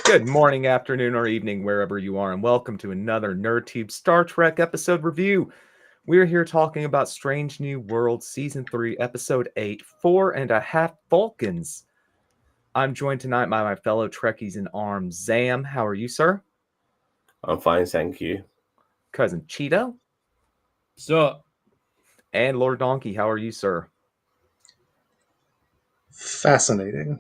Good morning, afternoon, or evening, wherever you are, and welcome to another NerdTube Star Trek episode review. We're here talking about Strange New Worlds Season 3, Episode 8, 4.5 Vulcans. I'm joined tonight by my fellow Trekkies in arms. Zam, how are you, sir? I'm fine, thank you. Cousin Cheeto? So, And Lord Donkey, how are you, sir? Fascinating.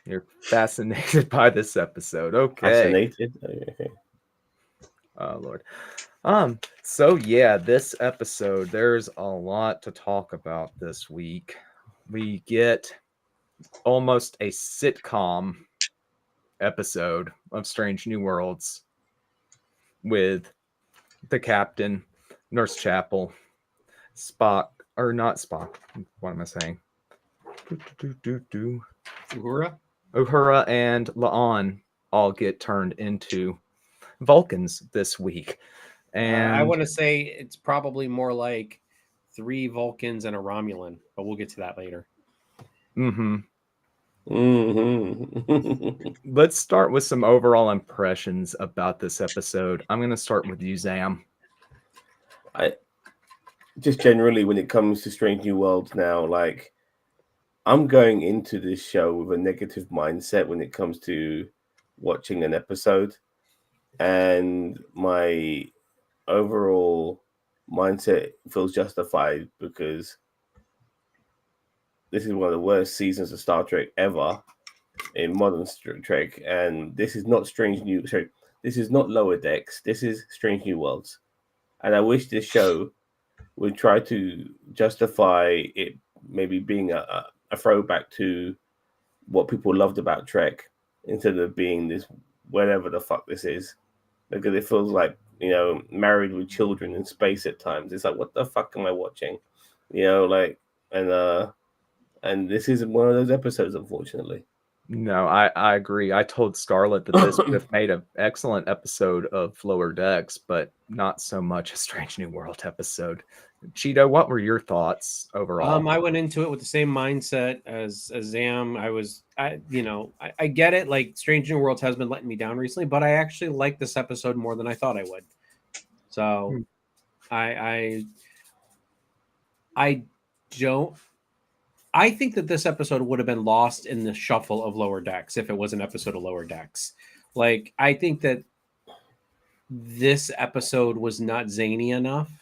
You're fascinated by this episode. Okay. Fascinated? Okay. Oh, Lord. So yeah, this episode, there's a lot to talk about this week. We get almost a sitcom episode of Strange New Worlds with the captain, Nurse Chapel, Spock, or not Spock. What am I saying? Uhura and La'an all get turned into Vulcans this week. And I want to say it's probably more like 3 Vulcans and a Romulan, but we'll get to that later. Let's start with some overall impressions about this episode. I'm going to start with you, Zam. I just generally, when it comes to Strange New Worlds now, like I'm going into this show with a negative mindset when it comes to watching an episode, and my overall mindset feels justified because this is one of the worst seasons of Star Trek ever in modern Trek, and this is not this is not Lower Decks. This is Strange New Worlds, and I wish this show would try to justify it maybe being a throwback to what people loved about Trek instead of being this whatever the fuck this is, because it feels like, you know, Married with Children in space at times. It's like, what the fuck am I watching? You know, like, and this isn't one of those episodes, unfortunately. No, I agree. I told Scarlett that this would have made an excellent episode of Lower Decks, but not so much a Strange New World episode. Cheeto, what were your thoughts overall? I went into it with the same mindset as Zam. I get it. Like, Strange New Worlds has been letting me down recently, but I actually like this episode more than I thought I would. So, I don't. I think that this episode would have been lost in the shuffle of Lower Decks if it was an episode of Lower Decks. Like, I think that this episode was not zany enough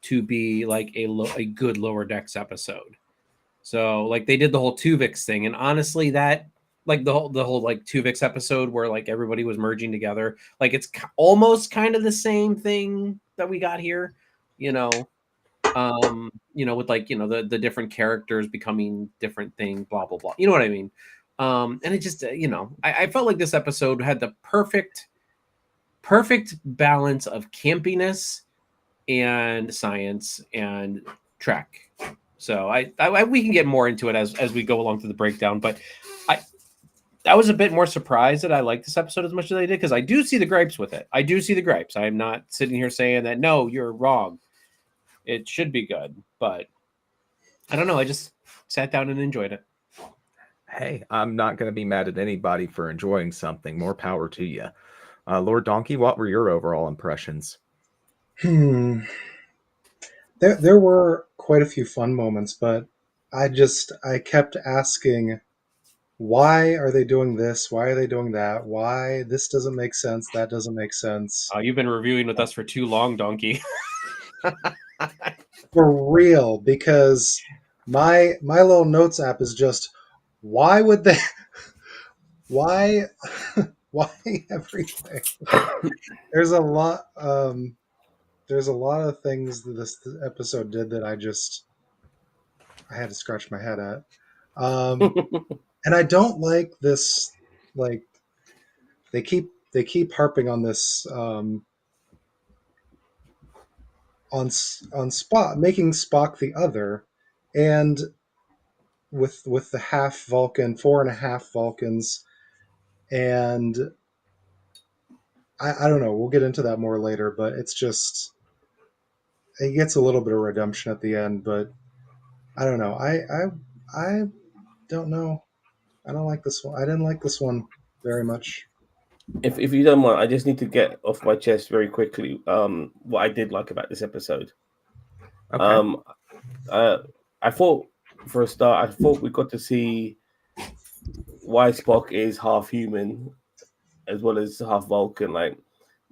to be like a good Lower Decks episode. So, like, they did the whole Tuvix thing, and honestly, that, like, the whole like Tuvix episode where like everybody was merging together, like, it's almost kind of the same thing that we got here, with, like, the different characters becoming different things, blah blah blah, you know what I mean. And it just, I felt like this episode had the perfect balance of campiness and science and Trek. So we can get more into it as we go along through the breakdown, but I was a bit more surprised that I liked this episode as much as I did, because I do see the gripes with it. I do see the gripes. I'm not sitting here saying that, no, you're wrong. It should be good, but I don't know. I just sat down and enjoyed it. Hey, I'm not going to be mad at anybody for enjoying something. More power to you. Lord Donkey, what were your overall impressions? There were quite a few fun moments, but I kept asking, why are they doing this? Why are they doing that? Why this doesn't make sense? That doesn't make sense. You've been reviewing with us for too long, Donkey. For real, because my little notes app is just, why would they? Why? Why everything? There's a lot. There's a lot of things that this episode did that I had to scratch my head at. And I don't like this. Like, they keep harping on this, on Spock, making Spock the other, and with the half Vulcan, 4.5 Vulcans, and I don't know. We'll get into that more later, but it's just, it gets a little bit of redemption at the end, but I don't know. I don't know. I don't like this one. I didn't like this one. very much. If you don't mind, I just need to get off my chest very quickly. What I did like about this episode. Okay. I thought for a start, I thought we got to see why Spock is half human as well as half Vulcan. Like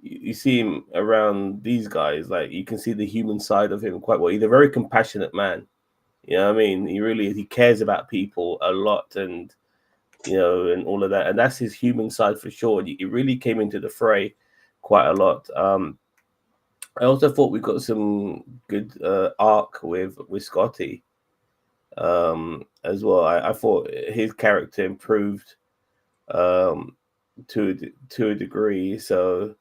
you see him around these guys, like you can see the human side of him quite well. He's a very compassionate man. You know what I mean? He cares about people a lot, and and all of that. And that's his human side for sure. He really came into the fray quite a lot. I also thought we got some good arc with Scotty as well. I thought his character improved to a degree. So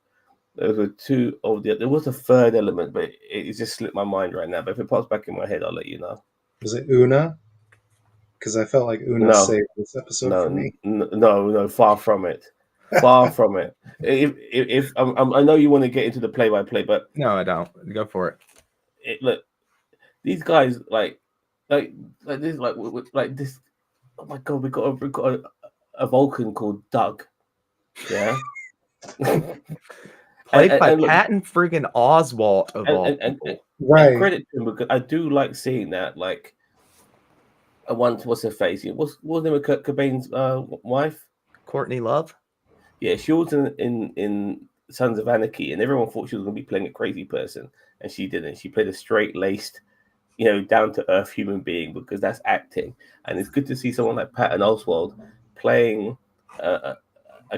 those were two of the. There was a third element, but it just slipped my mind right now. But if it pops back in my head, I'll let you know. Was it Una? Because I felt like Una No. saved this episode for me. No, far from it. Far from it. If I know you want to get into the play-by-play, but No, I don't. Go for it. Look, these guys like this. Oh my god, we got a Vulcan called Doug. Yeah. Played by look, Patton friggin' Oswalt of all and people. Right. credit to him because I do like seeing that. Like, what's her face? What's the name of Kurt Cobain's wife? Courtney Love. Yeah, she was in Sons of Anarchy, and everyone thought she was going to be playing a crazy person, and she didn't. She played a straight-laced, down to earth human being because that's acting, and it's good to see someone like Patton Oswalt playing a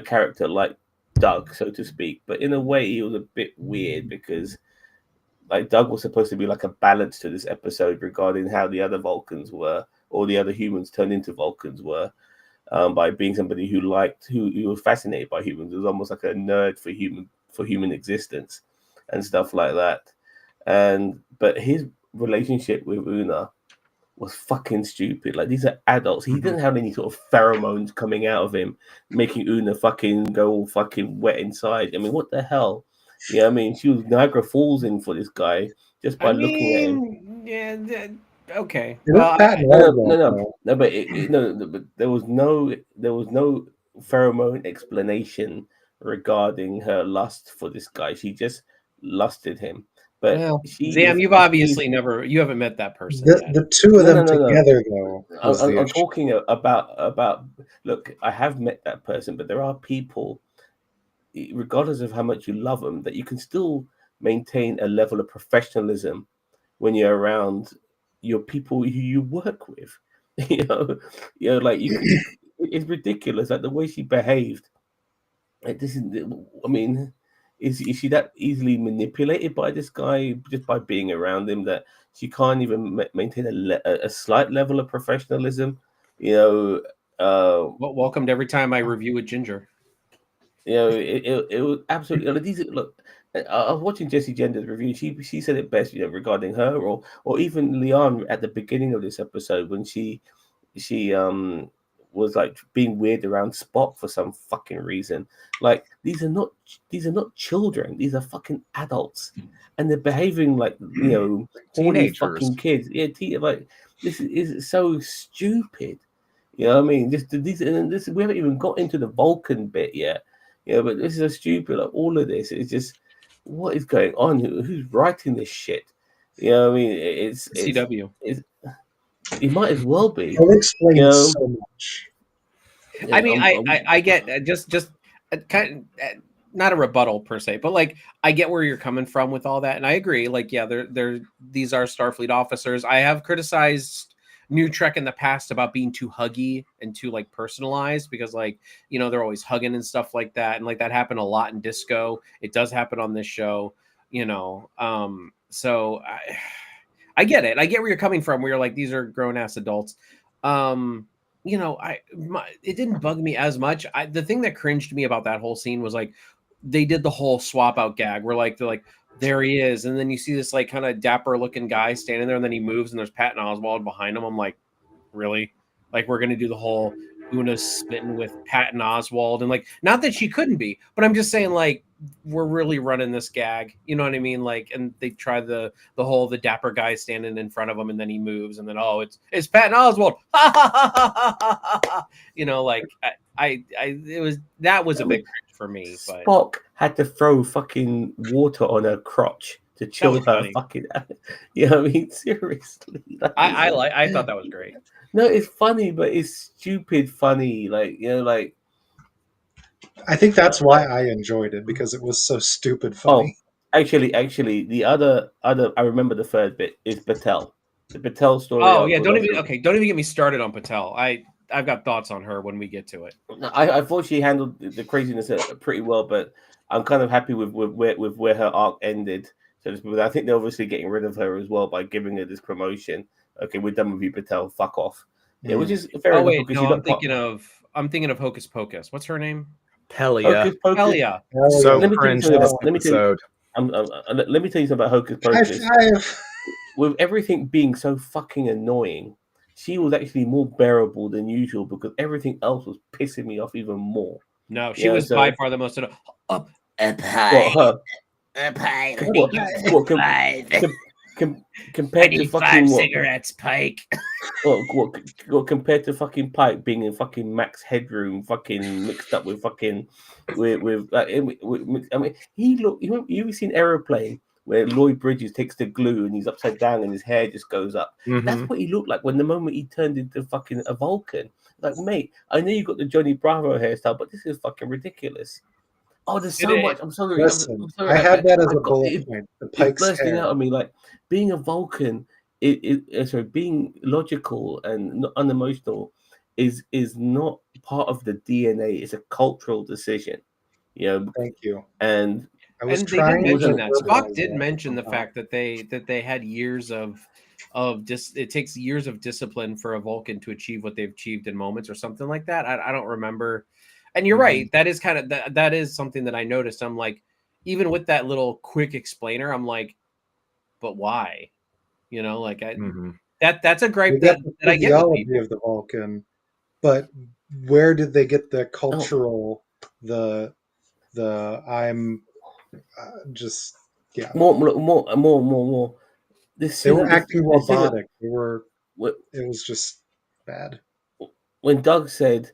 character like Doug, so to speak. But in a way, he was a bit weird because, like, Doug was supposed to be like a balance to this episode regarding how the other Vulcans were, or the other humans turned into Vulcans were, by being somebody who was fascinated by humans. It was almost like a nerd for human existence and stuff like that. But his relationship with Una was fucking stupid. Like, these are adults. He didn't have any sort of pheromones coming out of him, making Una fucking go all fucking wet inside. I mean, what the hell? Yeah, I mean, she was Niagara Falls in for this guy just by looking at him. Yeah, okay. Well, But there was no pheromone explanation regarding her lust for this guy. She just lusted him. But Zam, you haven't met that person yet. The two of them together, though. I'm talking about. Look, I have met that person, but there are people, regardless of how much you love them, that you can still maintain a level of professionalism when you're around your people who you work with. Like it's ridiculous. Like the way she behaved. Like, this is, I mean. Is she that easily manipulated by this guy just by being around him that she can't even maintain a slight level of professionalism? Welcomed every time I review with Ginger. It was absolutely. Look, I was watching Jessie Gender's review. She said it best, regarding her or even Leon at the beginning of this episode when she was like being weird around Spock for some fucking reason. Like, these are not children. These are fucking adults, and they're behaving like horny fucking kids. Yeah, like this is so stupid. You know what I mean? This we haven't even got into the Vulcan bit yet. But this is so stupid. Like, all of this is just, what is going on? Who's writing this shit? You know what I mean? It's CW. It might as well be. I'll explain so much. I mean, I get just kind of not a rebuttal per se, but like I get where you're coming from with all that, and I agree. Like, yeah, these are Starfleet officers. I have criticized New Trek in the past about being too huggy and too like personalized because like they're always hugging and stuff like that, and like that happened a lot in Disco. It does happen on this show, So I get it. I get where you're coming from. Where you're like, these are grown ass adults. It didn't bug me as much. The thing that cringed me about that whole scene was like they did the whole swap out gag where like they're like, there he is, and then you see this like kind of dapper looking guy standing there, and then he moves, and there's Patton Oswalt behind him. I'm like, really? Like, we're gonna do the whole Una spitting with Patton Oswalt, and like, not that she couldn't be, but I'm just saying like we're really running this gag, you know what I mean? Like, and they try the whole the dapper guy standing in front of him, and then he moves, and then it's Patton Oswalt, like that was a I big mean, cringe for me. But Spock had to throw fucking water on her crotch to chill was her funny. fucking. You know what I mean? Seriously. I thought that was great. No, it's funny, but it's stupid funny. Like, you know, like. I think that's why I enjoyed it, because it was so stupid Oh, funny. actually, the other I remember the third bit is Batel. The Batel story. Oh arc yeah, was don't also- even get me started on Patel. I've got thoughts on her when we get to it. No, I thought she handled the craziness pretty well, but I'm kind of happy with where her arc ended. So to speak. But I think they're obviously getting rid of her as well by giving her this promotion. Okay, we're done with you, Patel. Fuck off. Yeah, which is fair Oh enough wait, because no, she's I'm not part. thinking of Hocus Pocus. What's her name? Pelia. Hocus Pocus. Elia. Hell So yeah. Let me tell you cringe something this about. Let me tell you. episode. Let me tell you something about Hocus High Pocus. five. With everything being so fucking annoying, she was actually more bearable than usual because everything else was pissing me off even more. No, she Yeah, was so- by far the most. Well, her. What, compared to fucking what? Pike. What compared to fucking Pike being in fucking Max Headroom, fucking mixed up with fucking with I mean, he look. You've seen Aeroplane where Lloyd Bridges takes the glue and he's upside down and his hair just goes up. That's Mhm. what he looked like when the moment he turned into fucking a Vulcan. Like, mate, I know you got the Johnny Bravo hairstyle, but this is fucking ridiculous. Oh, there's so It is. much. I'm sorry. Listen, I'm sorry. I had that as I've a got- bullet point. The it's Pike's bursting hair. out of me. Like being a Vulcan, sorry, being logical and not unemotional is not part of the DNA. It's a cultural decision, you know. Thank you. And I was And they did trying to mention that. Spock verbalize did that. mention the somehow. fact that they had years of it takes years of discipline for a Vulcan to achieve what they've achieved in moments or something like that. I don't remember. And you're right. That is kind of that is something that I noticed. I'm like, even with that little quick explainer, I'm like, but why? You know, like Mhm. that's a They gripe get that, the that I get with physiology people. of the Vulcan, but where did they get Oh. the cultural, the I'm just yeah. more. This They were scene, acting this scene- robotic. They were. wh- It was just bad. when Doug said,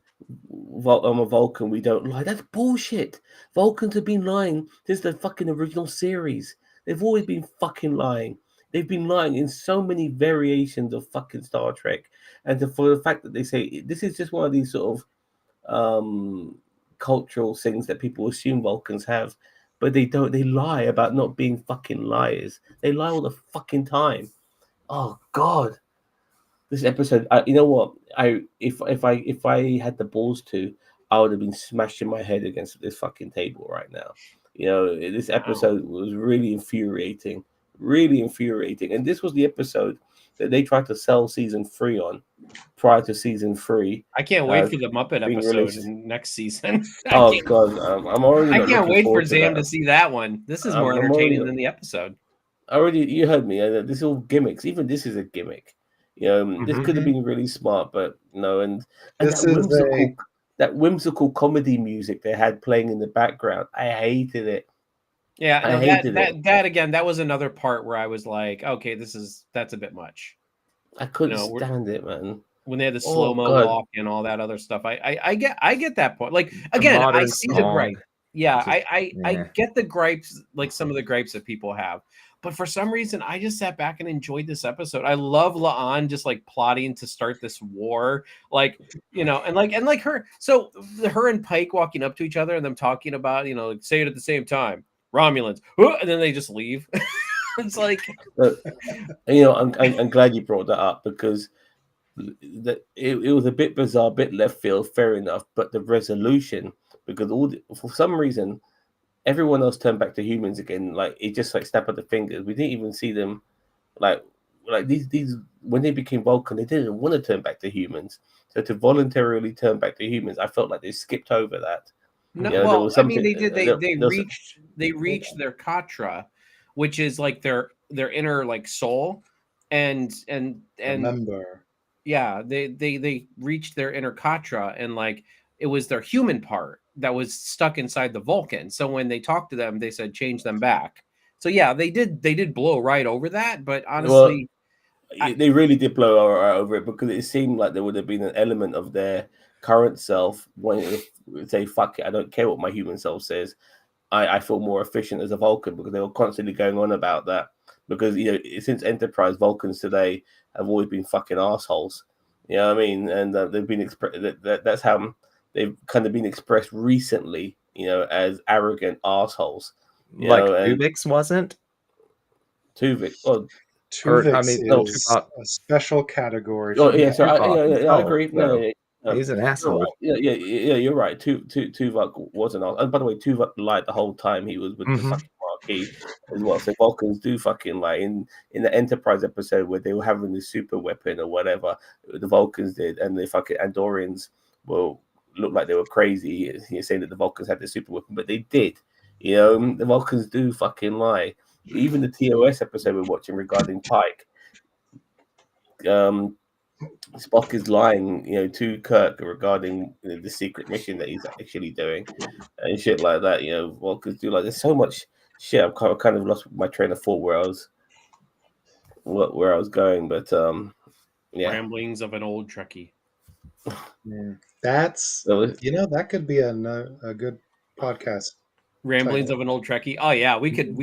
I'm a Vulcan, we don't lie. That's bullshit. Vulcans have been lying since the fucking original series. They've always been fucking lying. They've been lying in so many variations of fucking Star Trek. And for the fact that they say this is just one of these sort of cultural things that people assume Vulcans have, but they don't. They lie about not being fucking liars. They lie all the fucking time. Oh, God. This episode, you know what? If I had the balls to, I would have been smashing my head against this fucking table right now. You know, this episode was really infuriating, and this was the episode that they tried to sell season 3 on prior to season 3. I can't wait for the Muppet being episode released. in next season. Oh God, I'm already. I not can't looking wait for forward Zam that. to see that one. This is more I'm entertaining already- than the episode. You heard me. This is all gimmicks. Even this is a gimmick. You know, this could have been really smart, but no. And This that is whimsical comedy music they had playing in the background, I hated it. Yeah, I no, hated it. that again, that was another part where I was like, okay, that's a bit much. I couldn't No, stand it, man. When they had the Oh, slow-mo God. walk and all that other stuff. I get that point. Like again, I modern see the song. gripe. Yeah, Just- I yeah. get the gripes, like some of the gripes that people have. But for some reason, I just sat back and enjoyed this episode. I love La'an just like plotting to start this war, like and like her. So her and Pike walking up to each other and them talking about like, say it at the same time, Romulans, and then they just leave. It's like, I'm glad you brought that up because it was a bit bizarre, a bit left field, fair enough. But the resolution, because for some reason, everyone else turned back to humans again. Like it just like snap at the fingers. We didn't even see them like these when they became Vulcan, they didn't want to turn back to humans. So to voluntarily turn back to humans, I felt like they skipped over that. no, There well, was I mean, something- they did. They there was- reached their katra, which is like their inner like soul, and remember. yeah, they reached their inner katra, and like it was their human part that was stuck inside the Vulcan. So when they talked to them, they said change them back. So yeah, they did blow right over that. But honestly, they really did blow over it because it seemed like there would have been an element of their current self wanting to say, fuck it, I don't care what my human self says. I feel more efficient as a Vulcan, because they were constantly going on about that. Because, you know, since Enterprise, Vulcans today have always been fucking assholes. You know what I mean? And they've been that's how they've kind of been expressed recently, you know, as arrogant assholes. You Like know, and Ubix wasn't. Tuvix. Oh, Tuvix No, is Tuvok. a special category oh for yeah. me. So Tuvok I himself, agree. No, though. no, no, He's an you're asshole. right. Yeah. You're right. Tuvok wasn't. And by the way, Tuvok lied the whole time he was with the Mhm. fucking Marquis as well. So Vulcans do fucking lie. In the Enterprise episode where they were having the super weapon or whatever, the Vulcans did, and the fucking Andorians will look like they were crazy. You're saying that the Vulcans had the super weapon, but they did. You know, the Vulcans do fucking lie. Even the TOS episode we're watching regarding Pike, Spock is lying, you know, to Kirk regarding, you know, the secret mission that he's actually doing and shit like that. You know, Vulcans do like. There's so much shit. I've kind of lost my train of thought where I was going, but yeah. Ramblings of an old Trekkie. Yeah. That's, So, that could be a good podcast. Ramblings Title. of an old Trekkie. Oh yeah, we could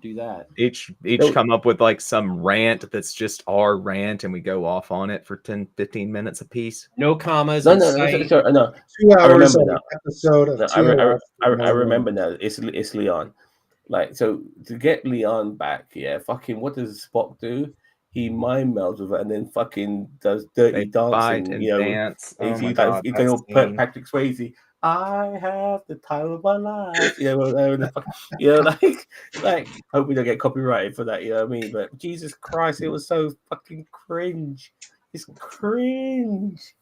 do that. Each No. come up with like some rant that's just our rant, and we go off on it for 10-15 minutes a piece. No commas. no, in no, sight. sorry, no. 2 I hours remember of now. an episode of No, TOS. I remember now. It's Leon. Like, so to get Leon back, yeah, fucking what does Spock do? He mind melds with her and then fucking does dirty They fight dancing, and you know. dance. Oh my He's god, like, he's that going on scene. Patrick Swayze. I have the time of my life, you know, you know, like, hope we don't get copyrighted for that, you know what I mean? But Jesus Christ, it was so fucking cringe. It's cringe.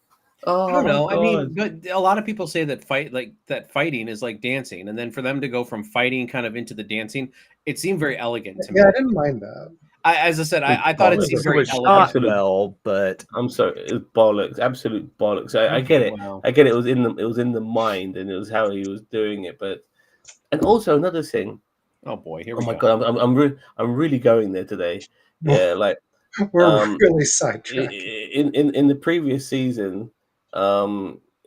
Oh I don't my know. I mean, God. but a lot of people say that fighting is like dancing, and then for them to go from fighting kind of into the dancing, it seemed very elegant to me. Yeah, I didn't mind that. As I said, I thought it Bollocks. seemed It very was elegant. shot Absolute- well, but I'm sorry, it was bollocks, absolute bollocks. I get it. Wow. I get it. It was in the mind, and it was how he was doing it. But and also another thing. Oh boy, here Oh we my go. God, I'm really going there today. Yeah, like We're um, really sidetracked. in the previous season,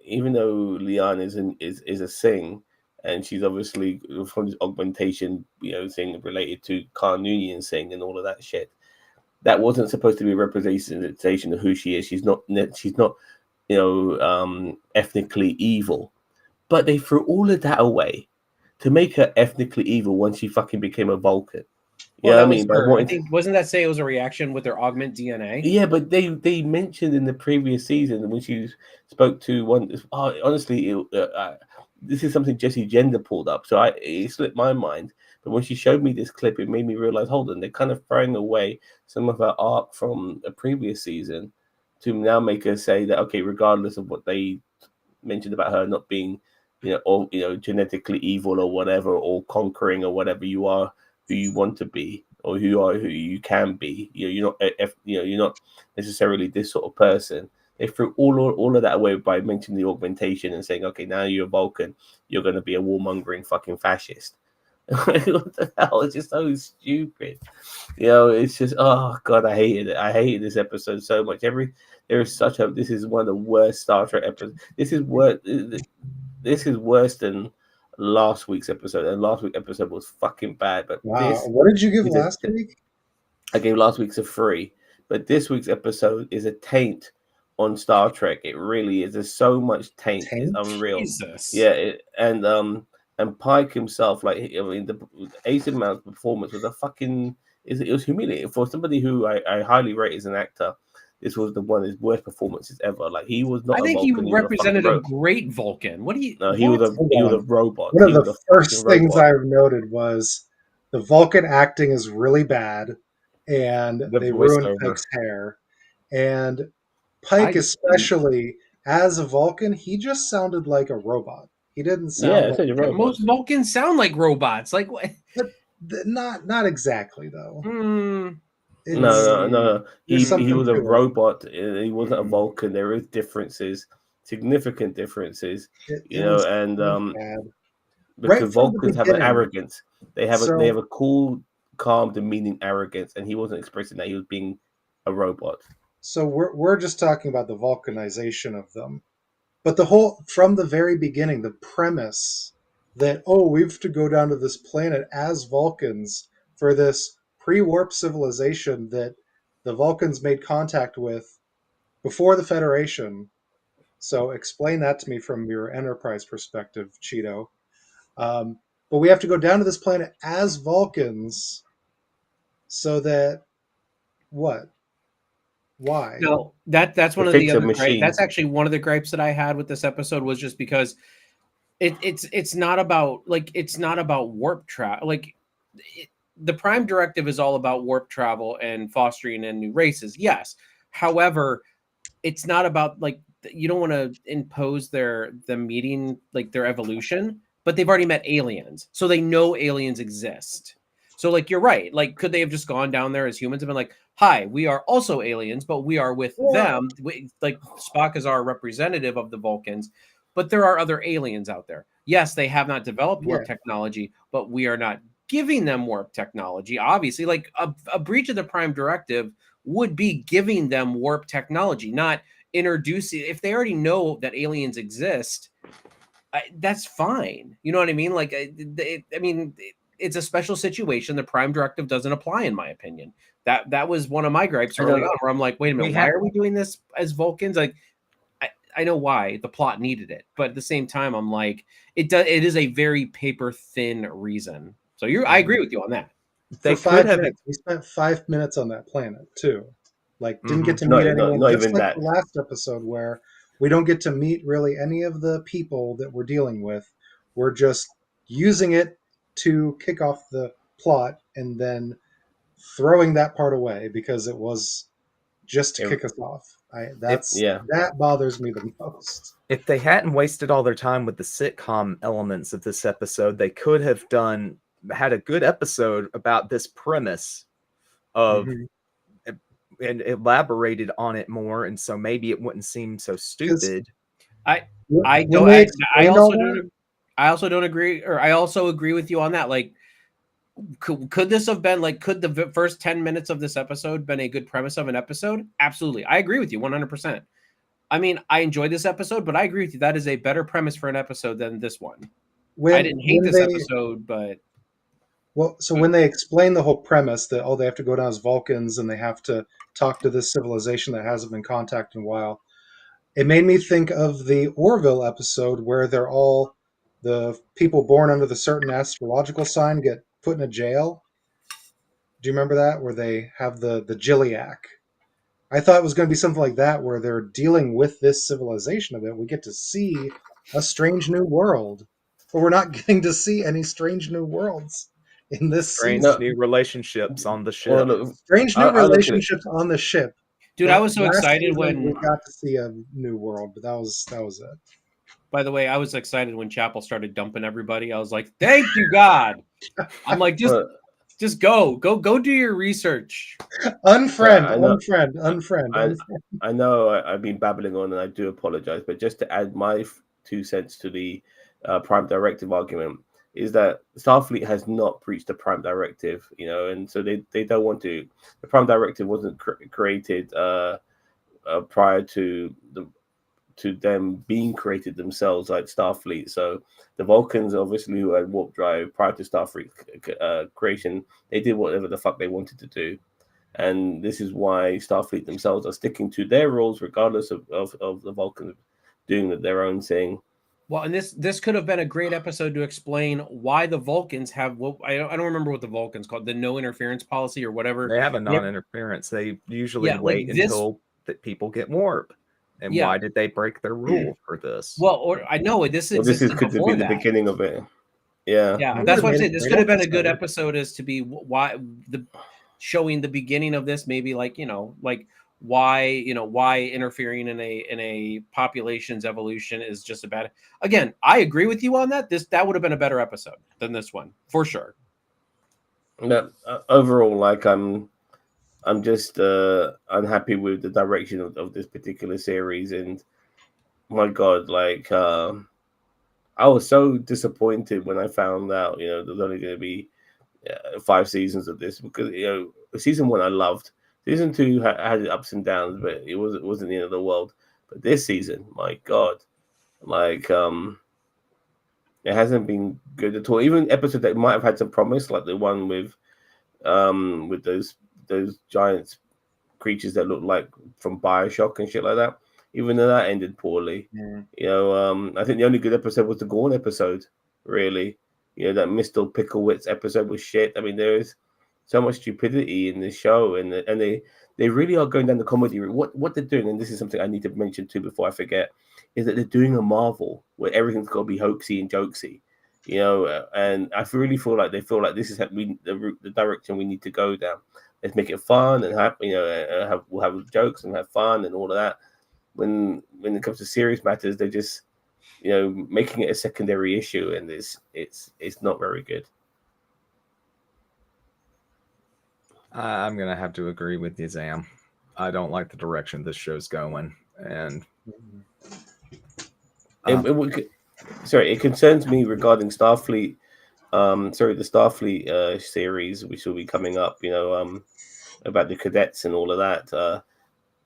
even though Leon is a Sing, and she's obviously from this augmentation, you know, thing related to Carnoonian Sing and all of that shit. That wasn't supposed to be a representation of who she is. She's not, you know, ethnically evil. But they threw all of that away to make her ethnically evil when she fucking became a Vulcan. Well, Yeah, that I was mean, by her. I wanting think wasn't that say it was a reaction with their augment DNA? yeah, but they mentioned in the previous season when she spoke to one. Oh, honestly, this is something Jesse Gender pulled up, so it slipped my mind. But when she showed me this clip, it made me realize, hold on, they're kind of throwing away some of her arc from a previous season to now make her say that, okay, regardless of what they mentioned about her not being, you know, or you know, genetically evil or whatever, or conquering or whatever, you are who you want to be or who you are who you can be. You know, you're not necessarily this sort of person. They threw all of that away by mentioning the augmentation and saying, okay, now you're a Vulcan, you're going to be a warmongering fucking fascist. What the hell? It's just so stupid. You know, it's just, oh God, I hated it. I hated this episode so much. This is one of the worst Star Trek episodes. This is worse than last week's episode, and last week's episode was fucking bad. But Wow. this What did you give is last week? I gave last week's a 3, but this week's episode is a taint on Star Trek. It really is. There's so much taint. It's Taint? unreal. Jesus. Yeah, and Pike himself, like, I mean, the Ace Mount's performance was it was humiliating for somebody who I highly rate as an actor. This was one of his worst performances ever. Like, he was not. I think a Vulcan, he was represented a a great Vulcan. What do you? no, he what? was a robot. One He of was the a first fucking things robot. I've noted was the Vulcan acting is really bad, and The they ruined voiceover. Pike's hair. And Pike, especially as a Vulcan, he just sounded like a robot. He didn't Yeah, sound it's a like robot. Most Vulcans sound like robots. Like what? not exactly though. It's- No. He There's something was a to it. robot. He wasn't a Vulcan. There is differences, significant differences, It was and bad. because Right from the Vulcans have an beginning. arrogance. They have So- a cool, calm, demeaning arrogance, and he wasn't expressing that. He was being a robot. So we're just talking about the Vulcanization of them. But the whole, from the very beginning, the premise that, oh, we have to go down to this planet as Vulcans for this pre-warp civilization that the Vulcans made contact with before the Federation. So explain that to me from your Enterprise perspective, Cheeto. But we have to go down to this planet as Vulcans so that what? Why? No, that's one To of the fix a other gripes. machine. That's actually one of the gripes that I had with this episode was just because it's not about it's not about warp travel. The Prime Directive is all about warp travel and fostering in new races. Yes, however, it's not about you don't want to impose them meeting their evolution, but they've already met aliens, so they know aliens exist. So you're right. Could they have just gone down there as humans and been like, "Hi, we are also aliens, but we are with them." Spock is our representative of the Vulcans, but there are other aliens out there. Yes, they have not developed warp technology, but we are not giving them warp technology. Obviously, a breach of the Prime Directive would be giving them warp technology, not introducing. If they already know that aliens exist, that's fine. You know what I mean? It's a special situation. The Prime Directive doesn't apply, in my opinion. That was one of my gripes early on, where I'm like, wait a minute, why are we doing this as Vulcans? I know why the plot needed it, but at the same time, I'm like, it is a very paper thin reason. So I agree with you on that. They For could 5 have. minutes. We spent 5 minutes on that planet too. Didn't get to Not- meet not- anyone. not Just even like that. the last episode where we don't get to meet really any of the people that we're dealing with. We're just using it to kick off the plot and then throwing that part away because it was just to kick us off. That bothers me the most. If they hadn't wasted all their time with the sitcom elements of this episode, they could have had a good episode about this premise of and elaborated on it more, and so maybe it wouldn't seem so stupid. I also don't agree, or I also agree with you on that. Could this have been could the first 10 minutes of this episode been a good premise of an episode? Absolutely. I agree with you 100%. I mean, I enjoyed this episode, but I agree with you. That is a better premise for an episode than this one. I didn't hate this episode, but when they explain the whole premise that they have to go down as Vulcans and they have to talk to this civilization that hasn't been contacted in a while, it made me think of the Orville episode where they're all the people born under the certain astrological sign get put in a jail. Do you remember that, where they have the Gilliac? I thought it was going to be something like that, where they're dealing with this civilization of it. We get to see a strange new world, but we're not getting to see any strange new worlds in this season. New relationships on the ship. Well, look, Strange new relationships on the ship. Dude, I was so Last excited season, when we got to see a new world, but that was it. By the way, I was excited when Chapel started dumping everybody. I was like, "Thank you, God!" I'm like, just go do your research. Unfriend. I know I've been babbling on, and I do apologize, but just to add my 2 cents to the Prime Directive argument is that Starfleet has not breached the Prime Directive, and so they don't want to. The Prime Directive wasn't created prior to them being created themselves, like Starfleet. So the Vulcans, obviously, who had warp drive prior to Starfleet creation, they did whatever the fuck they wanted to do, and this is why Starfleet themselves are sticking to their rules, regardless of the Vulcans doing their own thing. Well, and this could have been a great episode to explain why the Vulcans have I don't remember what the Vulcans called, the no interference policy or whatever. They have a non-interference. They usually wait until that people get warp. And why did they break their rule for this? Well, I know this could be the beginning of it. Yeah, that's what I'm saying. This could have been a good episode as to be why showing the beginning of this, maybe why interfering in a population's evolution is just a bad. Again, I agree with you on that. That would have been a better episode than this one for sure. No, overall, I'm just unhappy with the direction of this particular series, and my God, I was so disappointed when I found out, there's only going to be 5 seasons of this, because season 1 I loved. Season 2 had its ups and downs, but it wasn't the end of the world. But this season, my God, Like it hasn't been good at all. Even episodes that might have had some promise, like the one with those giant creatures that look like from Bioshock and shit like that. Even though that ended poorly, you know, I think the only good episode was the Gorn episode. Really, you know, that Mr. Picklewitz episode was shit. I mean, there is so much stupidity in this show, and they really are going down the comedy route. What they're doing, and this is something I need to mention too before I forget, is that they're doing a Marvel where everything's got to be hoaxy and jokesy, you know. And I really feel like they feel like this is the direction we need to go down. Let's make it fun and have, you know, we'll have jokes and have fun and all of that. When it comes to serious matters, they're just, you know, making it a secondary issue, and it's not very good. I'm gonna have to agree with you, Zam. I don't like the direction this show's going, and it concerns me regarding Starfleet. The Starfleet series, which will be coming up. You know, about the cadets and all of that.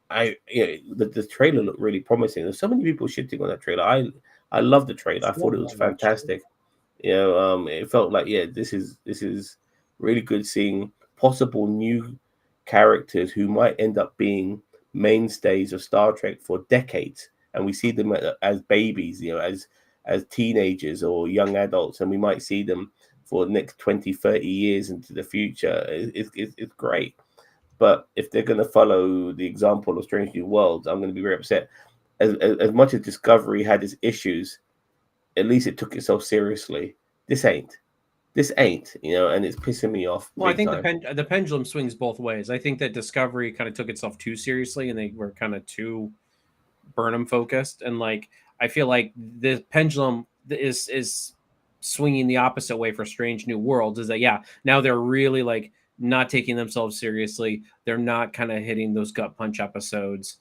The trailer looked really promising. There's so many people shitting on that trailer. I love the trailer. I thought it was fantastic. You know, it felt like, yeah, this is really good seeing possible new characters who might end up being mainstays of Star Trek for decades, and we see them as babies, you know, as teenagers or young adults, and we might see them for the next 20, 30 years into the future. It's great. But if they're going to follow the example of Strange New Worlds, I'm going to be very upset. As much as Discovery had its issues, at least it took itself seriously. This ain't, you know, and it's pissing me off. Well, I think time. the pendulum swings both ways. I think that Discovery kind of took itself too seriously, and they were kind of too Burnham focused. And like, I feel like the pendulum is swinging the opposite way for Strange New Worlds. Is that, yeah, now they're really like not taking themselves seriously. They're not kind of hitting those gut punch episodes.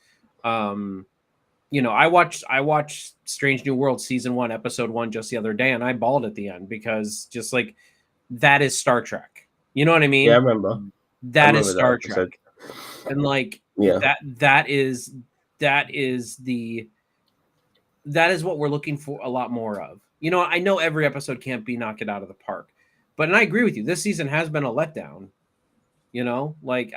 You know, I watched Strange New World season 1, episode 1 just the other day, and I bawled at the end because just like that is Star Trek. You know what I mean? Yeah, I remember. That is Star Trek. And like, yeah, that is what we're looking for a lot more of. You know, I know every episode can't be knock it out of the park, but, and I agree with you, this season has been a letdown. You know, like,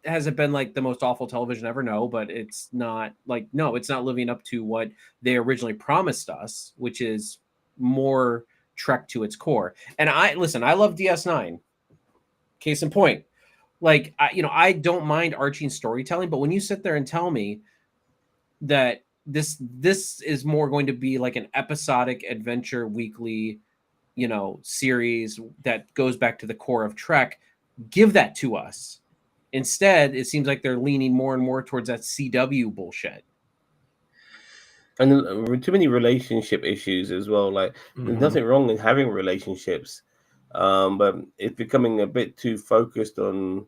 has it been like the most awful television ever? No, but it's not like, no, it's not living up to what they originally promised us, which is more Trek to its core. And I love DS9. Case in point, like, I don't mind arching storytelling, but when you sit there and tell me that this is more going to be like an episodic adventure weekly, you know, series that goes back to the core of Trek, give that to us. Instead, it seems like they're leaning more and more towards that CW bullshit. And too many relationship issues as well. Like, there's nothing wrong in having relationships, but it's becoming a bit too focused on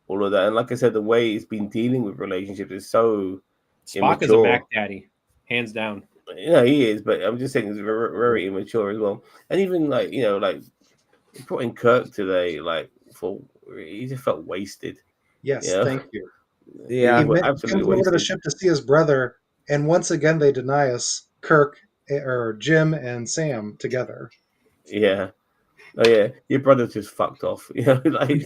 all of that. And like I said, the way it's been dealing with relationships is so Spock is a back daddy, hands down. You know, he is, but I'm just saying it's very, very immature as well. And even like, you know, like put in Kirk today, like he just felt wasted. Yes, You know? thank you. Yeah, he comes over to the ship to see his brother, and once again they deny us Kirk or Jim and Sam together. Yeah. Oh yeah, your brother just fucked off. You know, like you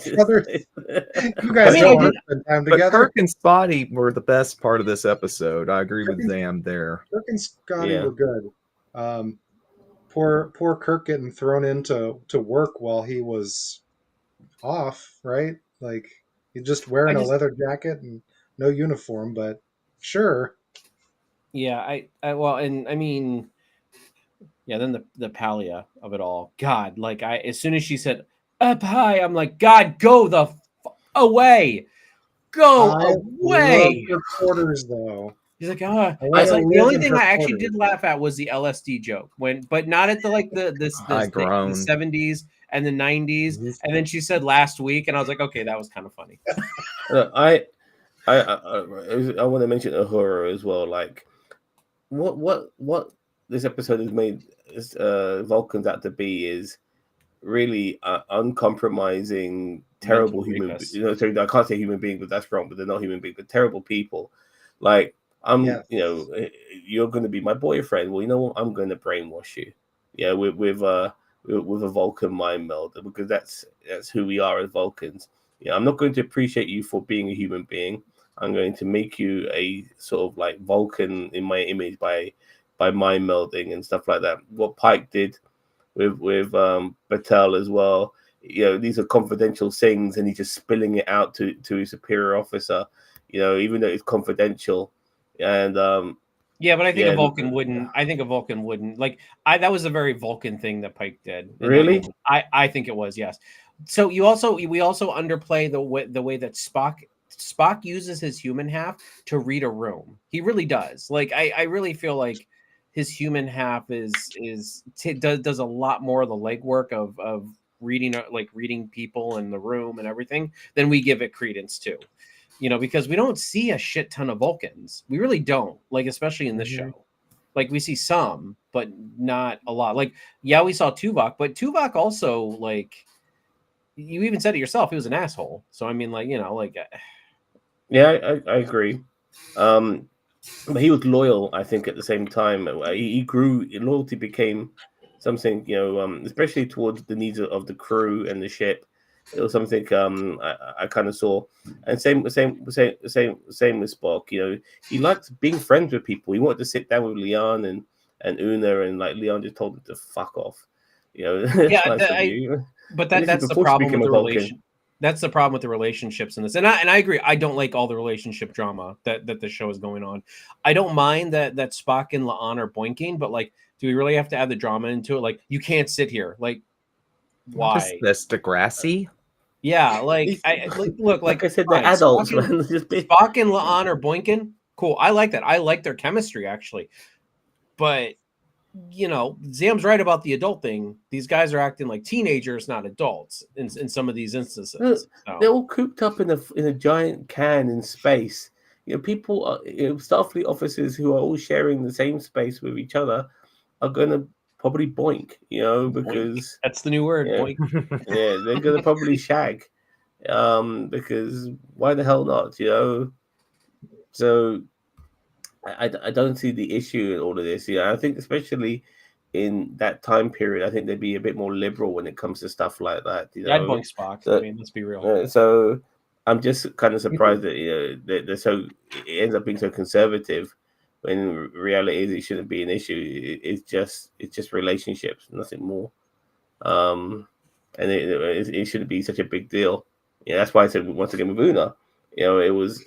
guys don't want to spend time together. Kirk and Spotty were the best part of this episode. I agree with Zam there. Kirk and Scotty were good. Poor Kirk getting thrown into work while he was off, right? Like, he's just wearing a leather jacket and no uniform, but sure. Yeah, well, and I mean, yeah, then the Palia of it all. God, like, as soon as she said up high, I'm like, God, go the away. Go away. Love her quarters, though. He's like, I was like, the only thing I actually did laugh at was the LSD joke, but not at the like the 70s and the 90s. And then she said last week, and I was like, okay, that was kind of funny. I want to mention Uhura as well. Like, what this episode has made Vulcans out to be is really uncompromising, terrible human. You know, so I can't say human being, but that's wrong. But they're not human beings, but terrible people. Like, Yeah. You're going to be my boyfriend. Well, you know what? I'm going to brainwash you. Yeah, with a Vulcan mind meld, because that's who we are as Vulcans. Yeah, I'm not going to appreciate you for being a human being. I'm going to make you a sort of like Vulcan in my image by mind melding and stuff like that. What Pike did with Battelle as well. These are confidential things, and he's just spilling it out to his superior officer. Even though it's confidential, and Yeah, but I think a yeah, Vulcan wouldn't. I think a Vulcan wouldn't like. That was a very Vulcan thing that Pike did. In that really. moment. I think it was, yes. So we also underplay the way that Spock uses his human half to read a room. He really does. Like I really feel like his human half does a lot more of the legwork of reading, like reading people in the room and everything, than we give it credence to. Because we don't see a shit ton of Vulcans. We really don't, like, especially in this show. Like, we see some, but not a lot. Like, yeah, we saw Tuvok, but Tuvok also, like, you even said it yourself, he was an asshole. So, I mean, like, Yeah, I agree. But he was loyal, I think, at the same time. He grew, loyalty became something, especially towards the needs of the crew and the ship. It was something I kind of saw, and same with Spock. He liked being friends with people. He wanted to sit down with Leon and Una, and like Leon just told him to fuck off. Yeah, nice of you. but And this is that's the before she problem became with a the Vulcan. relation. That's the problem with the relationships in this, and I agree. I don't like all the relationship drama that the show is going on. I don't mind that Spock and La'an are boinking, but like, do we really have to add the drama into it? Like, you can't sit here. Like, What is why? this, Degrassi? Yeah, like look, Like I said, they're fine. adults, Spock and, man. Just be- Spock and La'an are boinking. Cool. I like that. I like their chemistry actually, but Zam's right about the adult thing. These guys are acting like teenagers, not adults, in some of these instances. They're So. all cooped up in a giant can in space. People, Starfleet officers who are all sharing the same space with each other are gonna probably boink, because That's the new word. yeah, Boink. yeah, they're gonna probably shag, because why the hell not, So I don't see the issue in all of this. I think especially in that time period, I think they'd be a bit more liberal when it comes to stuff like that. Yeah, I'd boink Spock. So, I mean, let's be real. so I'm just kind of surprised that they're so it ends up being so conservative, when reality is it shouldn't be an issue. It's just relationships, nothing more. And it shouldn't be such a big deal. That's why I said once again with Una, it was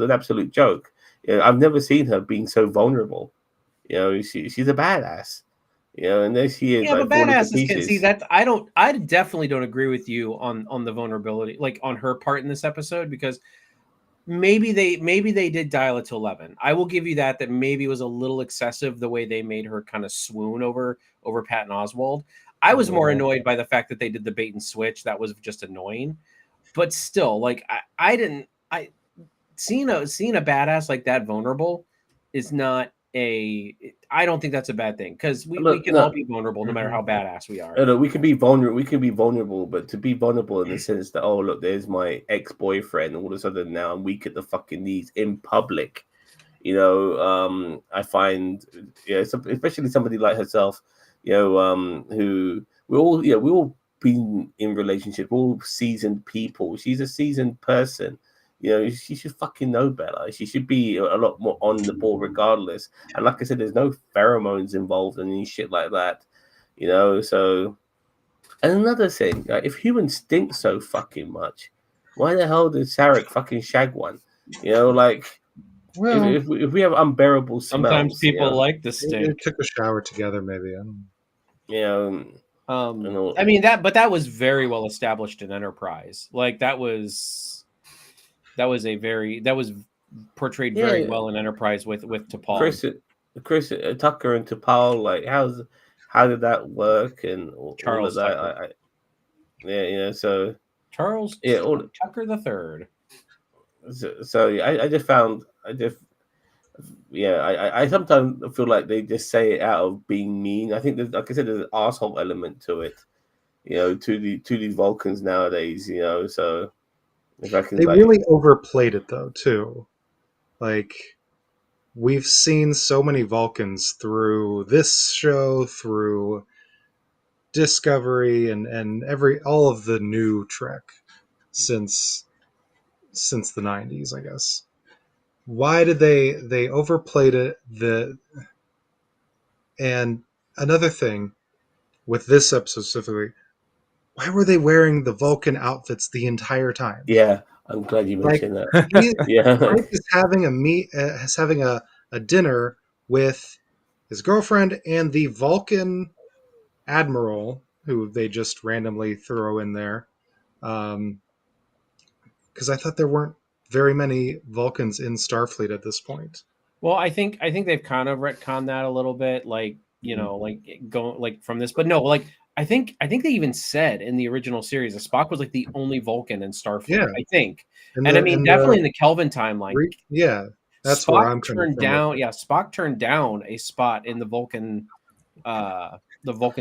an absolute joke. I've never seen her being so vulnerable. She's a badass. And there she is, Yeah, like but falling to badasses can see pieces. that. I definitely don't agree with you on the vulnerability, like on her part in this episode, because maybe they did dial it to 11. I will give you that maybe it was a little excessive the way they made her kind of swoon over Patton Oswalt. I was more annoyed by the fact that they did the bait and switch. That was just annoying. But still, like seeing a badass like that vulnerable is not I don't think that's a bad thing, because we can all be vulnerable no matter how badass we are. No, we can be vulnerable. We can be vulnerable, but to be vulnerable in the sense that, oh look, there's my ex-boyfriend. All of a sudden now I'm weak at the fucking knees in public. I find, especially somebody like herself, who we all been in relationships, we're all seasoned people. She's a seasoned person. She should fucking know better. She should be a lot more on the ball regardless. And like I said, there's no pheromones involved in any shit like that. So, and another thing, if humans stink so fucking much, why the hell did Sarek fucking shag one? Like, Well, if we have unbearable smells, Sometimes people like the they stink. took a shower together, maybe. I don't know. I mean that was very well established in Enterprise. Like that was portrayed very well in Enterprise with T'Pol. Chris Tucker and T'Pol, like how did that work and all Charles of that? Tucker. So Charles yeah, Tucker the Third. So I just found I sometimes feel like they just say it out of being mean. I think there's, like I said, there's an asshole element to it, to these Vulcans nowadays, So if I can, They really overplayed it though, too. Like we've seen so many Vulcans through this show, through Discovery, and all of the new Trek since the 90s, I guess. Why did they overplayed it? And another thing with this episode specifically, why were they wearing the Vulcan outfits the entire time? Yeah, I'm glad you Like, mentioned that. he, Yeah, Frank is having a dinner with his girlfriend and the Vulcan admiral, who they just randomly throw in there. Because I thought there weren't very many Vulcans in Starfleet at this point. Well, I think they've kind of retconned that a little bit, like like going like from this, but no, like I think they even said in the original series that Spock was like the only Vulcan in Starfleet. Yeah. I think, And I mean definitely in the Kelvin timeline, yeah, that's Spock where I'm coming turned from. down. Yeah, Spock turned down a spot in the Vulcan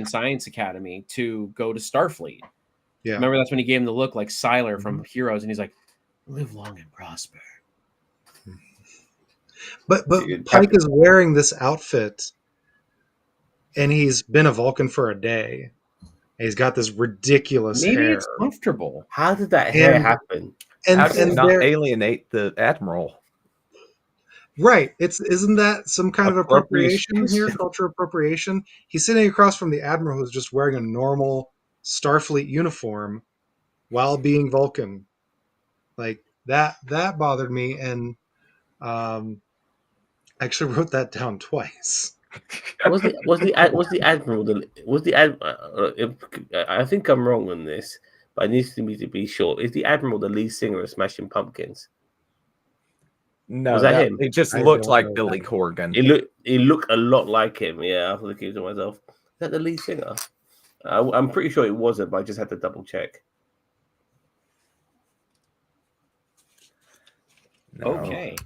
Science Academy to go to Starfleet. Yeah. Remember, that's when he gave him the look like Siler from Heroes, and he's like, "Live long and prosper." But Pike is wearing this outfit, and he's been a Vulcan for a day. And he's got this ridiculous Maybe hair. it's comfortable. how did that hair happen? How did it not they're- alienate the admiral? Right. Isn't that some kind of appropriation Appropriation. here? Cultural appropriation. He's sitting across from the admiral who's just wearing a normal Starfleet uniform while being Vulcan. Like that bothered me, and I actually wrote that down twice. Was the admiral I think I'm wrong on this, but I need to be sure. Is the admiral the lead singer of Smashing Pumpkins? No, Was that him? It just I looked don't like know Billy that. Corgan. It looked a lot like him. Yeah, I was looking to myself. Is that the lead singer? I'm pretty sure it wasn't, but I just had to double check. No. Okay.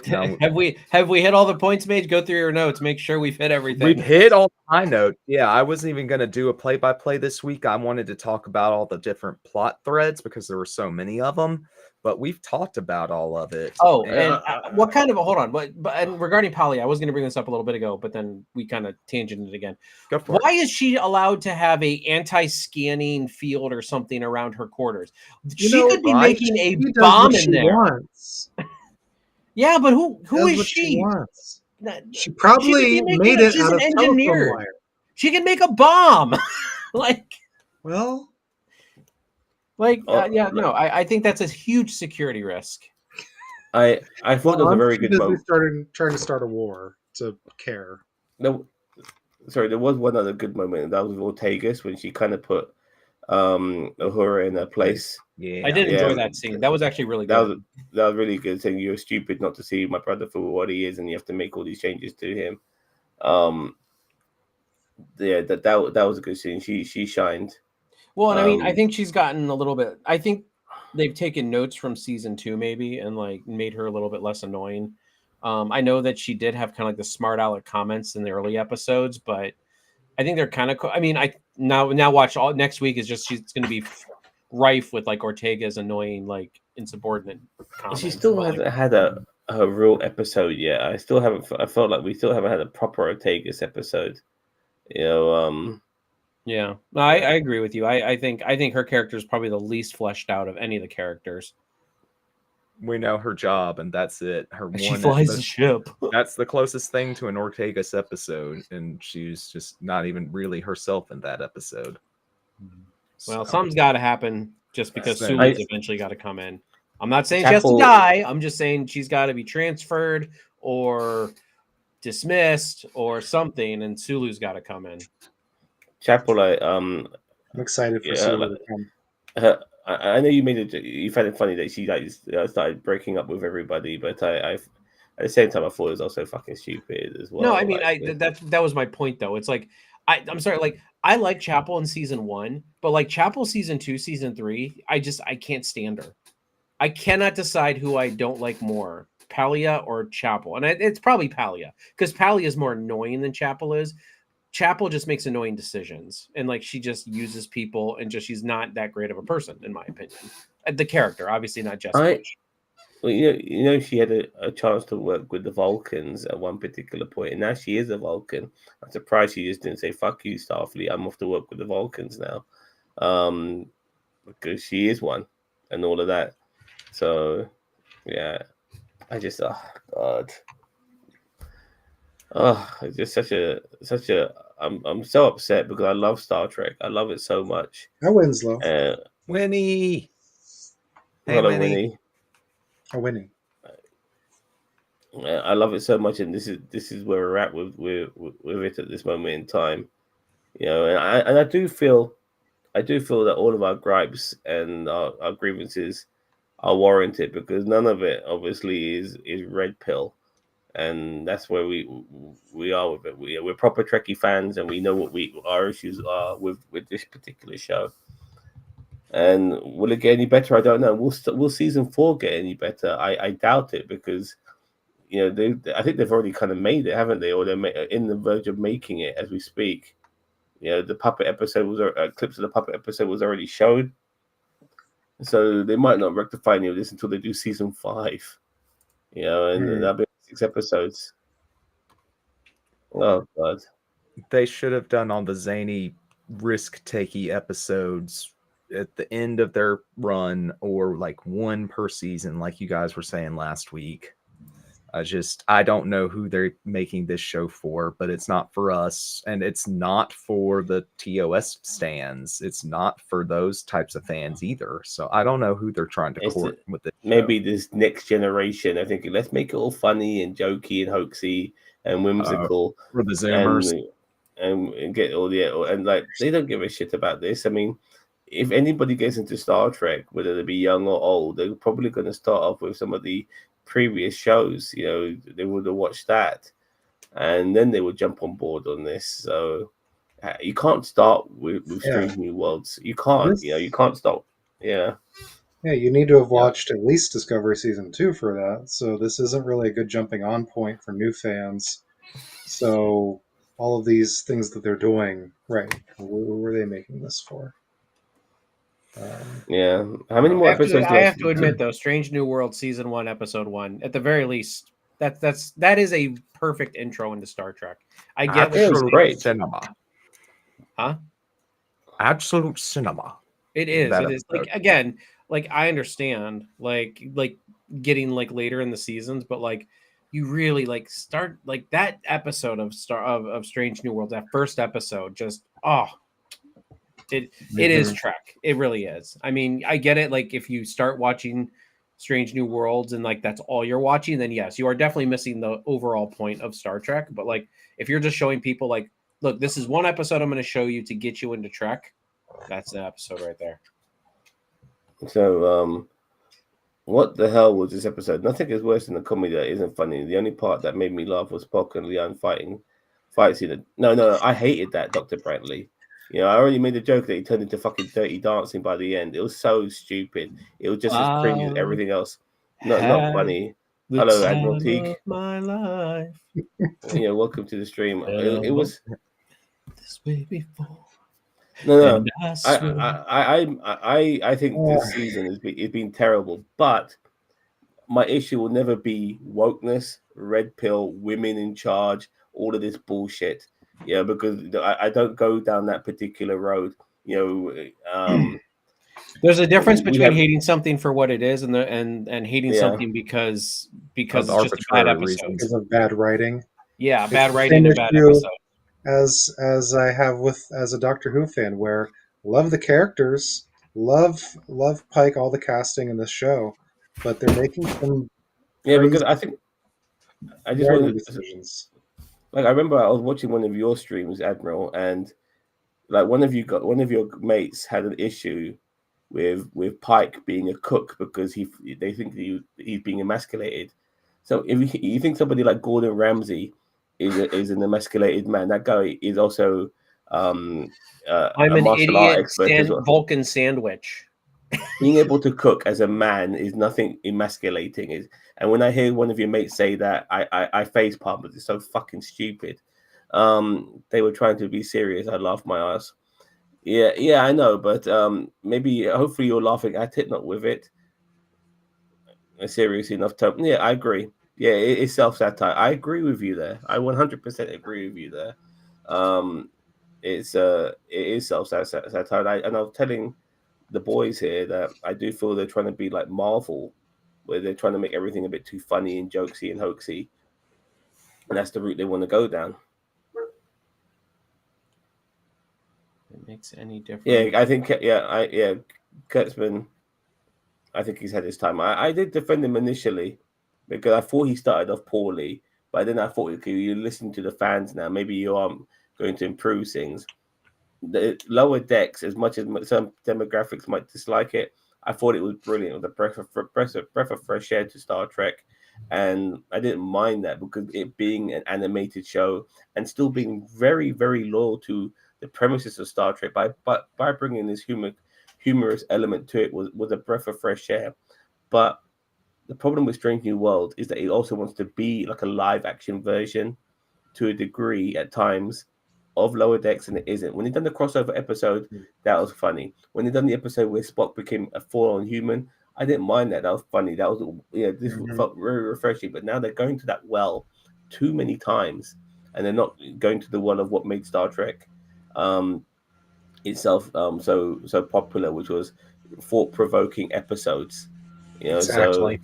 No. Have we hit all the points, Mage? Go through your notes. Make sure we've hit everything. We've hit all my notes. Yeah, I wasn't even going to do a play-by-play this week. I wanted to talk about all the different plot threads because there were so many of them. But we've talked about all of it. Oh, and what kind of hold on? But and regarding Polly, I was going to bring this up a little bit ago, but then we kind of tangented again. Go for Why is she allowed to have a anti-scanning field or something around her quarters? She could be making a bomb in there. Wants. Yeah, but who Does is what she? Wants. She probably made it out of telephone wire. She can make a bomb. Well, I think that's a huge security risk. I thought that was a very good moment. Trying to start a war to care. No, sorry, there was one other good moment, and that was with Ortegas when she kind of put Uhura in her place. Yeah, I did enjoy that scene. That was actually really good. That was really good, saying you're stupid not to see my brother for what he is, and you have to make all these changes to him. Yeah, that was a good scene. She shined. Well, and I mean, I think she's gotten a little bit. I think they've taken notes from season 2, maybe, and like made her a little bit less annoying. I know that she did have kind of like the smart aleck comments in the early episodes, but I think they're kind of. I mean, I now watch all next week is just she's going to be rife with like Ortega's annoying like insubordinate comments. She still hasn't had a real episode yet. I felt like we still haven't had a proper Ortega's episode. You know. Yeah, no, I agree with you. I think her character is probably the least fleshed out of any of the characters. We know her job, and that's it. She flies the ship. That's the closest thing to an Ortegas episode, and she's just not even really herself in that episode. Well, something's got to happen just because So- Sulu's eventually got to come in. I'm not saying she has to die. I'm just saying she's got to be transferred or dismissed or something, and Sulu's got to come in. Chapel, I'm excited for Sulu to come. I know you found it funny that she started breaking up with everybody, but I at the same time I thought it was also fucking stupid as well. No, I mean that was my point though. It's like I'm sorry, like I like Chapel in season 1, but like Chapel season 2, season 3, I can't stand her. I cannot decide who I don't like more, Palia or Chapel, and it's probably Palia because Palia is more annoying than Chapel is. Chapel just makes annoying decisions, and like she just uses people, and she's not that great of a person, in my opinion. The character, obviously not Jessica. Well, she had a chance to work with the Vulcans at one particular point, and now she is a Vulcan. I'm surprised she just didn't say "fuck you, Starfleet." I'm off to work with the Vulcans now, because she is one, and all of that. So, yeah, I just, oh God, it's just such a. I'm so upset because I love Star Trek. I love it so much. That Winslow. Winnie. Hey, Hello, Winnie. Winnie. A winning. I love it so much, and this is where we're at with it at this moment in time. And I do feel that all of our gripes and our grievances are warranted because none of it obviously is red pill, and that's where we are with it. We're proper Trekkie fans, and we know what our issues are with this particular show. And will it get any better? I don't know. Will season 4 get any better? I doubt it because I think they've already kind of made it, haven't they? Or they're in the verge of making it as we speak. The puppet episode was clips of the puppet episode was already shown, so they might not rectify any of this until they do season 5. And that'll be 6 episodes. Oh God! They should have done all the zany risk-takey episodes at the end of their run, or like one per season, like you guys were saying last week. I don't know who they're making this show for, but it's not for us, and it's not for the TOS stands. It's not for those types of fans either. So I don't know who they're trying to court with this. Maybe this next generation. I think let's make it all funny and jokey and hoaxy and whimsical for the Zoomers, and get all the and like they don't give a shit about this. I mean, if anybody gets into Star Trek, whether they be young or old, they're probably going to start off with some of the previous shows. They would have watched that, and then they would jump on board on this. So you can't start with Strange New Worlds. You can't. You can't stop. Yeah. Yeah, you need to have watched at least Discovery Season 2 for that. So this isn't really a good jumping on point for new fans. So all of these things that they're doing, right, what were they making this for? Yeah. How many more episodes? I have to admit, though, Strange New World Season 1, Episode 1, at the very least, that is a perfect intro into Star Trek. I get it was great. Cinema. Huh? Absolute cinema. It is. It is. Like, again, like I understand, like getting like later in the seasons, but like you really like start like that episode of Strange New World, that first episode, just it is Trek. It really is. I mean, I get it. Like if you start watching Strange New Worlds and like that's all you're watching, then yes, you are definitely missing the overall point of Star Trek. But like if you're just showing people like, look, this is one episode I'm going to show you to get you into Trek, that's an episode right there. So, what the hell was this episode? Nothing is worse than the comedy that isn't funny. The only part that made me laugh was Spock and Leon fight scene. No, I hated that, Dr. Brantley. I already made a joke that he turned into fucking Dirty Dancing by the end. It was so stupid. It was just as cringy as everything else. Not funny. Hello, Admiral Teague. My life. Welcome to the stream. It was this way before. No. I think this season has been terrible. But my issue will never be wokeness, red pill, women in charge, all of this bullshit. Because I don't go down that particular road. There's a difference between hating something for what it is and hating something because it's just a bad episode. Because of bad writing. Yeah, bad writing and bad episode. As I have as a Doctor Who fan, where love the characters, love Pike, all the casting in this show, but they're making some because I think I just want decisions. Like I remember I was watching one of your streams, Admiral, and like one of your mates had an issue with Pike being a cook because they think he's being emasculated. So if you think somebody like Gordon Ramsay is an emasculated man, that guy is also I'm an idiot Vulcan sandwich. Being able to cook as a man is nothing emasculating. And when I hear one of your mates say that, I face palm, but it's so fucking stupid. They were trying to be serious. I laughed my ass. Yeah, I know, but maybe hopefully you're laughing at it, not with it. a serious enough tone. Yeah, I agree. Yeah, it is self-satire. I agree with you there. I 100% agree with you there. It is self-satire. And I was telling the boys here that I do feel they're trying to be like Marvel, where they're trying to make everything a bit too funny and jokesy and hoaxy, and that's the route they want to go down. It makes any difference. Yeah, I think. Yeah, Kurtzman. I think he's had his time. I did defend him initially because I thought he started off poorly, but then I thought, okay, you listen to the fans now. Maybe you are going to improve things. The Lower Decks, as much as some demographics might dislike it, I thought it was brilliant. It was a breath of fresh air to Star Trek, and I didn't mind that because it being an animated show and still being very, very loyal to the premises of Star Trek by bringing this humorous element to it was a breath of fresh air. But the problem with Strange New World is that it also wants to be like a live action version to a degree at times of Lower Decks, and it isn't. When they done the crossover episode, that was funny. When they done the episode where Spock became a full-on human, I didn't mind that. That was funny. That was this felt very refreshing. But now they're going to that well too many times, and they're not going to the well of what made Star Trek itself so popular, which was thought-provoking episodes. Exactly.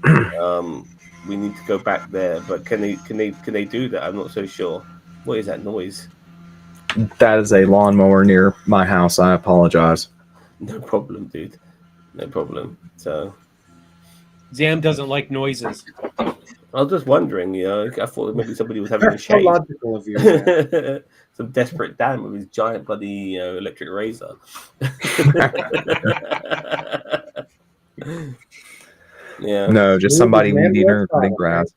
So we need to go back there. But can they do that? I'm not so sure. What is that noise? That is a lawnmower near my house. I apologize. No problem, dude. No problem. So Zam doesn't like noises. I was just wondering, I thought maybe somebody was having a That's so shave. logical of you. Man. Some desperate Dan with his giant bloody electric razor. Yeah. No, just somebody Man, weeding what's or wrong, cutting grass.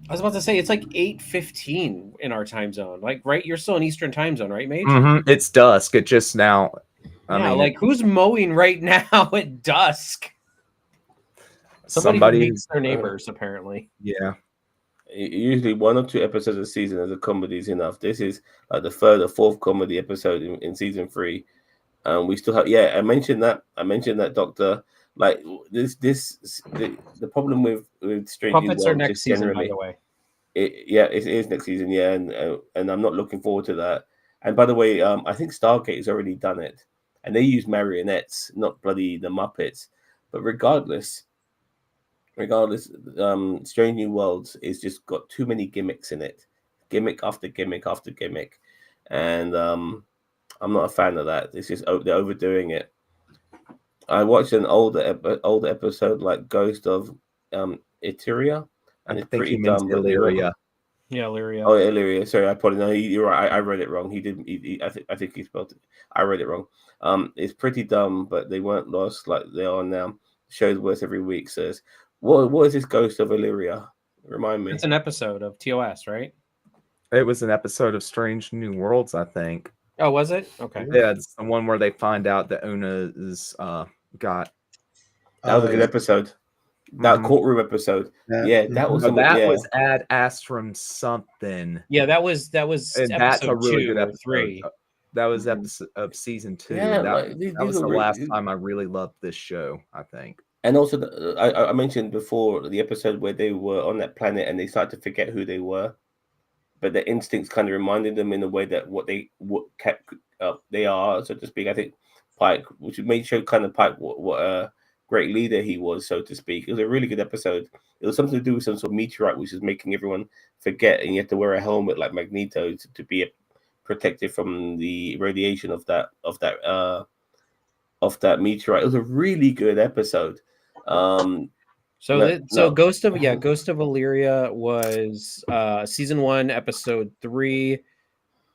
I was about to say it's like 8:15 in our time zone. Like, right? You're still in Eastern time zone, right, Mage? It's dusk. It just now. I mean, who's mowing right now at dusk? Somebody hates their neighbors, apparently. Yeah. Usually 1 or 2 episodes a season as a comedy is enough. This is like the 3rd or 4th comedy episode in season 3. We still have. Yeah, I mentioned that, Doctor. Like the problem with Strange New Puppets World are next season, by the way. It is next season. Yeah, and I'm not looking forward to that. And by the way, I think Stargate has already done it, and they use marionettes, not bloody the Muppets. But regardless, Strange New Worlds is just got too many gimmicks in it, gimmick after gimmick after gimmick, and I'm not a fan of that. It's just they're overdoing it. I watched an older episode like Ghost of Eteria, and it's pretty dumb. Illyria. Yeah, Illyria. Oh, Illyria. Sorry, I probably know. You're right. I read it wrong. He didn't. I think he spelled it. I read it wrong. It's pretty dumb, but they weren't lost like they are now. Shows worse every week. Says, what is this Ghost of Illyria? Remind me. It's an episode of TOS, right? It was an episode of Strange New Worlds, I think. Oh, was it? Okay. Yeah, it's the one where they find out that Una is got. That was a good episode. That courtroom episode. Yeah, that was was Ad Astrum something. Yeah, that was And that's a really good episode. 3. That was episode of season 2. Yeah, that was the last time I really loved this show, I think. And also, I mentioned before the episode where they were on that planet and they started to forget who they were, but their instincts kind of reminded them in a way that they are, so to speak. I think Pike, which made show kind of Pike what a great leader he was, so to speak. It was a really good episode. It was something to do with some sort of meteorite, which is making everyone forget, and you have to wear a helmet like Magneto to be protected from the radiation of that meteorite. It was a really good episode. Ghost of Illyria was season 1, episode 3.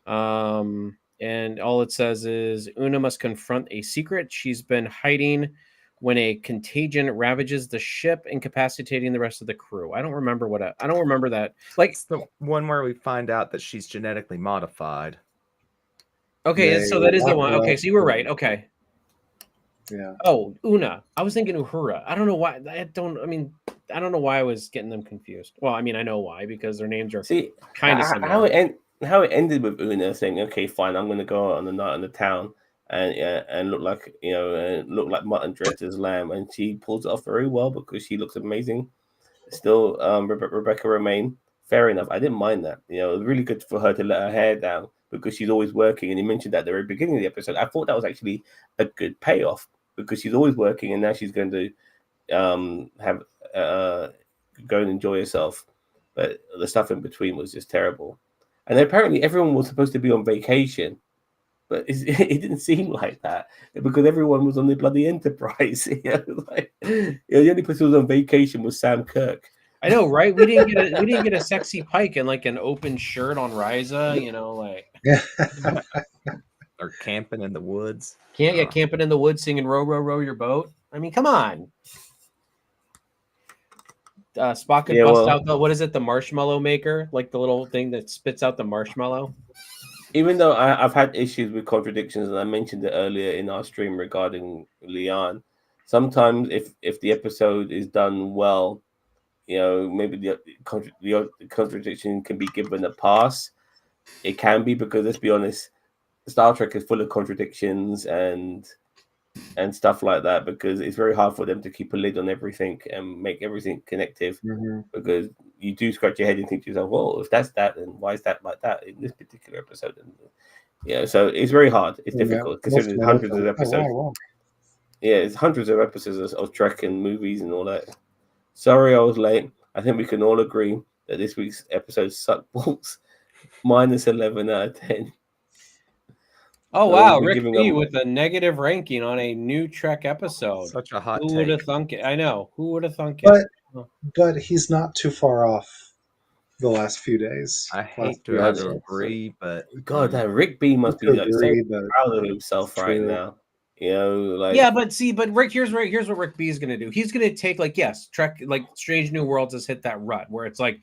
And all it says is Una must confront a secret she's been hiding when a contagion ravages the ship, incapacitating the rest of the crew. I don't remember that. Like, it's the one where we find out that she's genetically modified. Okay, so that is the one. Okay, so you were right. Okay. Yeah. Oh, Una. I was thinking Uhura. I don't know why. I don't know why I was getting them confused. Well, I mean, I know why, because their names are kind of similar. How it ended with Una saying, "Okay, fine, I'm going to go out on the night in the town and look like look like mutton dressed as lamb, and she pulls it off very well because she looks amazing. Still, Rebecca Romaine, fair enough. I didn't mind that. It was really good for her to let her hair down because she's always working. And you mentioned that at the very beginning of the episode. I thought that was actually a good payoff because she's always working, and now she's going to have go and enjoy herself. But the stuff in between was just terrible. And apparently, everyone was supposed to be on vacation. But it didn't seem like that because everyone was on the bloody Enterprise. The only person who was on vacation was Sam Kirk. I know, right? We didn't get a sexy Pike and like an open shirt on Ryza. Or camping in the woods. Camping in the woods, singing "Row, row, row your boat." I mean, come on. Spock could bust out the marshmallow maker, like the little thing that spits out the marshmallow. Even though I've had issues with contradictions, and I mentioned it earlier in our stream regarding Leon, sometimes if the episode is done well, maybe the contradiction can be given a pass. It can be because, let's be honest, Star Trek is full of contradictions and stuff like that because it's very hard for them to keep a lid on everything and make everything connective because you do scratch your head and think to yourself, well, if that's that, then why is that like that in this particular episode? And so it's very hard. It's difficult considering there's hundreds of episodes. Yeah, it's hundreds of episodes of Trek and movies and all that. Sorry I was late. I think we can all agree that this week's episode sucked balls. -11 out of 10. Oh wow, Rick B with a negative ranking on a new Trek episode. Such a hot Who would have thunk it? I know. Who would have thunk it? But But he's not too far off the last few days. I hate to have to agree, but God, that Rick B must be like so proud of himself right now. But Rick, here's what Rick B is gonna do. He's gonna take Trek, like Strange New Worlds has hit that rut where it's like,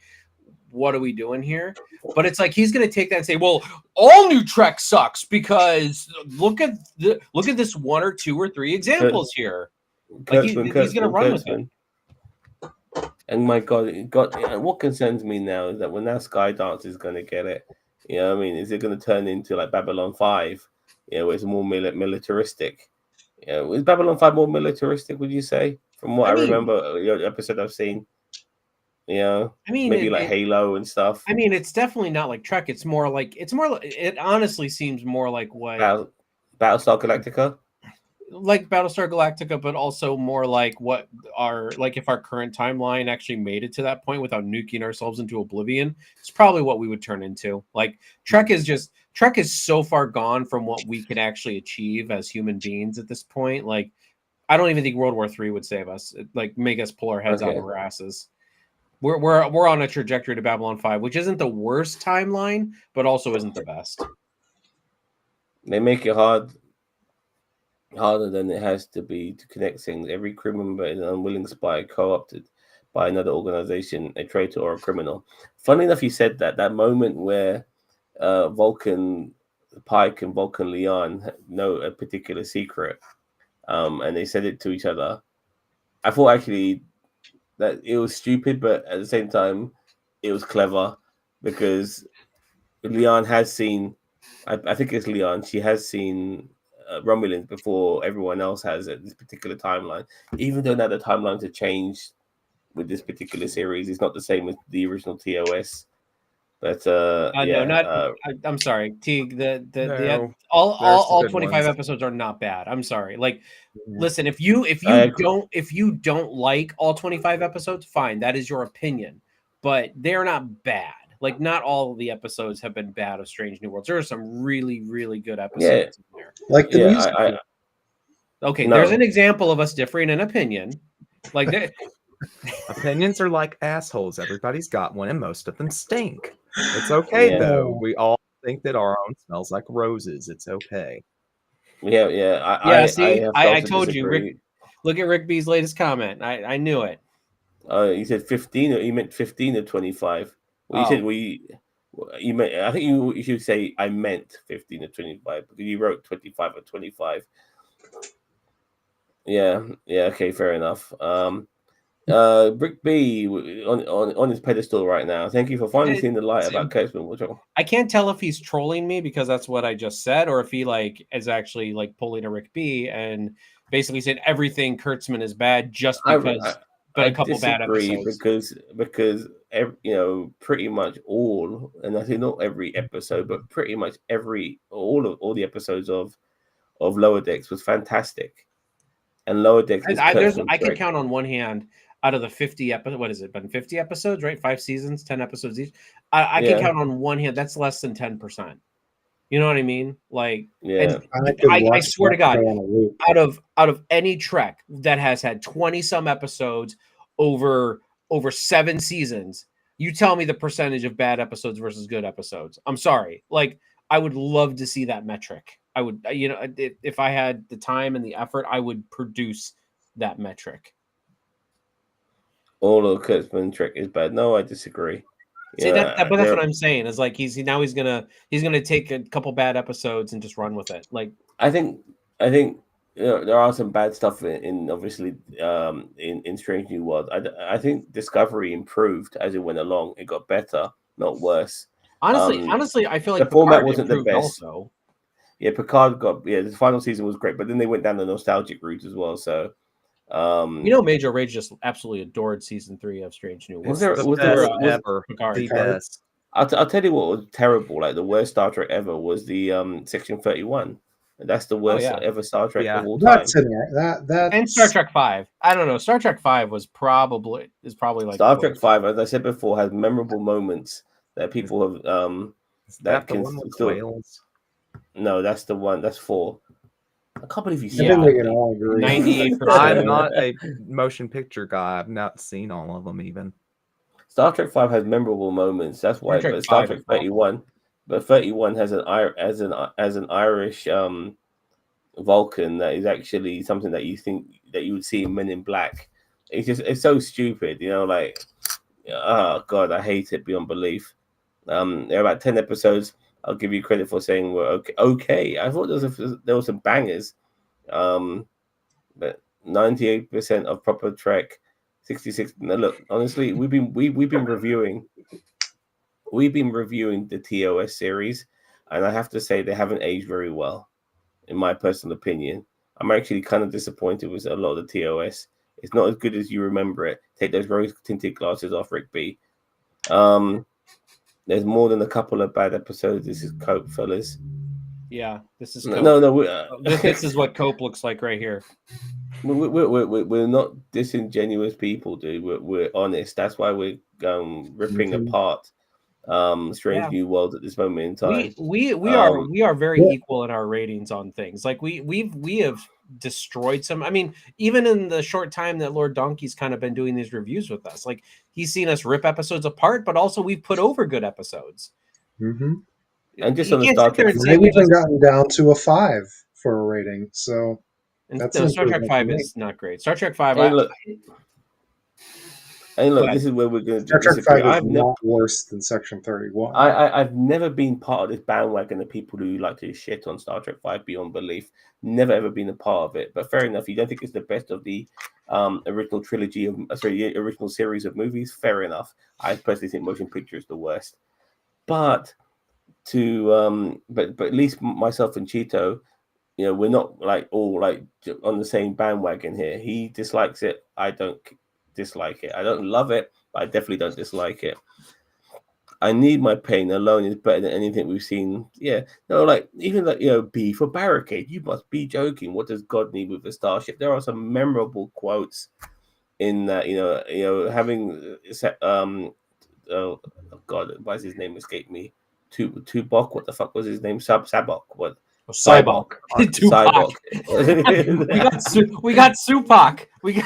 what are we doing here? But it's like he's gonna take that and say, well, all new Trek sucks because look at this one or two or three examples here. He's gonna run with it. And my God, what concerns me now is that when that Skydance is going to get it, is it going to turn into like Babylon 5, where it's more militaristic? Is Babylon 5 more militaristic, would you say? From what I remember, your episode I've seen, maybe like Halo and stuff. I mean, it's definitely not like Trek. It's more like it honestly seems more like what Battlestar Galactica. Like Battlestar Galactica, but also more like if our current timeline actually made it to that point without nuking ourselves into oblivion, it's probably what we would turn into. Like Trek is so far gone from what we can actually achieve as human beings at this point. Like, I don't even think World War III would save us. Make us pull our heads out of our asses. We're on a trajectory to Babylon 5, which isn't the worst timeline, but also isn't the best. They make it harder than it has to be to connect things. Every crew member is an unwilling spy co-opted by another organization, a traitor or a criminal. Funny enough, you said that moment where Vulcan Pike and Vulcan Leon know a particular secret, and they said it to each other. I thought actually that it was stupid, but at the same time, it was clever because Leon has seen, I think it's Leon, she has seen Romulans before everyone else has at this particular timeline. Even though now the timelines have changed with this particular series, it's not the same as the original TOS. But I'm sorry, Teague. All 25 episodes are not bad. I'm sorry. Like, listen, if you don't like all 25 episodes, fine, that is your opinion. But they're not bad. Like, not all of the episodes have been bad of Strange New Worlds. There are some really, really good episodes in there. Like the music. There's an example of us differing in opinion. Like, opinions are like assholes. Everybody's got one, and most of them stink. It's okay though. We all think that our own smells like roses. It's okay. I told you, Rick. Look at Rick B's latest comment. I knew it. You said 15, or you meant 15 or 25? Well, you said you meant. I think you should say I meant 15 or 25 because you wrote 25 or 25. Yeah. Okay, fair enough. Brick B on his pedestal right now. Thank you for finally seeing the light about Kurtzman. What's wrong? I can't tell if he's trolling me because that's what I just said, or if he like is actually like pulling a Rick B and basically saying everything Kurtzman is bad just because. But a couple bad episodes because pretty much all, and I think not every episode, but pretty much all the episodes of Lower Decks was fantastic. And Lower Decks I can count on one hand out of the 50 episodes. What has it been? 50 episodes, right? 5 seasons, 10 episodes each. I can count on one hand. That's less than 10%. You know what I mean? Like, yeah. I swear to God, out of any Trek that has had 20 some episodes over 7 seasons, you tell me the percentage of bad episodes versus good episodes. I'm sorry. Like, I would love to see that metric. I would, if I had the time and the effort, I would produce that metric. All of Kurtzman Trek is bad. No, I disagree. See but that's what I'm saying. Is like he's gonna take a couple bad episodes and just run with it. Like I think there are some bad stuff in obviously in Strange New World. I think Discovery improved as it went along. It got better, not worse. Honestly, I feel like the format wasn't the best. Also. Yeah, Picard the final season was great, but then they went down the nostalgic route as well. So. Major Rage just absolutely adored season 3 of Strange New World. Was there ever the best? I'll tell you what was terrible. Like the worst Star Trek ever was the Section 31. And that's the worst ever Star Trek of all time. That's in there. That and Star Trek 5. I don't know. Star Trek 5 is probably like Star Trek 5, as I said before, has memorable moments that people have that can still. Whales? No, that's the one. That's 4. I can't believe you said that. 98%. I'm not a motion picture guy. I've not seen all of them even. Star Trek 5 has memorable moments. That's why. Star Trek 31, but 31 has an Irish Vulcan that is actually something that you think that you would see in Men in Black. It's so stupid, like, oh god, I hate it beyond belief. There are about 10 episodes. I'll give you credit for saying we're okay. I thought there was some bangers, but 98% of proper Trek, 66. Now look, honestly, we've been reviewing the TOS series, and I have to say they haven't aged very well, in my personal opinion. I'm actually kind of disappointed with a lot of the TOS. It's not as good as you remember it. Take those rose-tinted glasses off, Rick B. There's more than a couple of bad episodes. This is Cope, fellas. Yeah, this is Cope. No. This is what Cope looks like right here. We're not disingenuous people, dude. We're honest. That's why we're ripping apart Strange New World at this moment in time. We are very equal in our ratings on things. Like we have destroyed some. I mean, even in the short time that Lord Donkey's kind of been doing these reviews with us, like he's seen us rip episodes apart, but also we've put over good episodes. Mm-hmm. And just on the Star Trek, we've even gotten down to a 5 for a rating. So Star Trek 5 is not great. Star Trek 5. Look, this is where we're going to Star Trek 5 is not worse than Section 31. I've never been part of this bandwagon of people who like to shit on Star Trek 5 beyond belief. Never ever been a part of it. But fair enough. You don't think it's the best of the original original series of movies? Fair enough. I personally think motion picture is the worst. But at least myself and Cheeto, we're not like all like on the same bandwagon here. He dislikes it. I don't dislike it. I don't love it, but I definitely don't dislike it. I Need My Pain alone is better than anything we've seen. Yeah, no, like even like B for Barricade. You must be joking. What does God need with a starship? There are some memorable quotes in that. Having oh God, why does his name escape me? Tubok. What the fuck was his name? Sabok. What? Cybok. Cybok. we got Supak. We got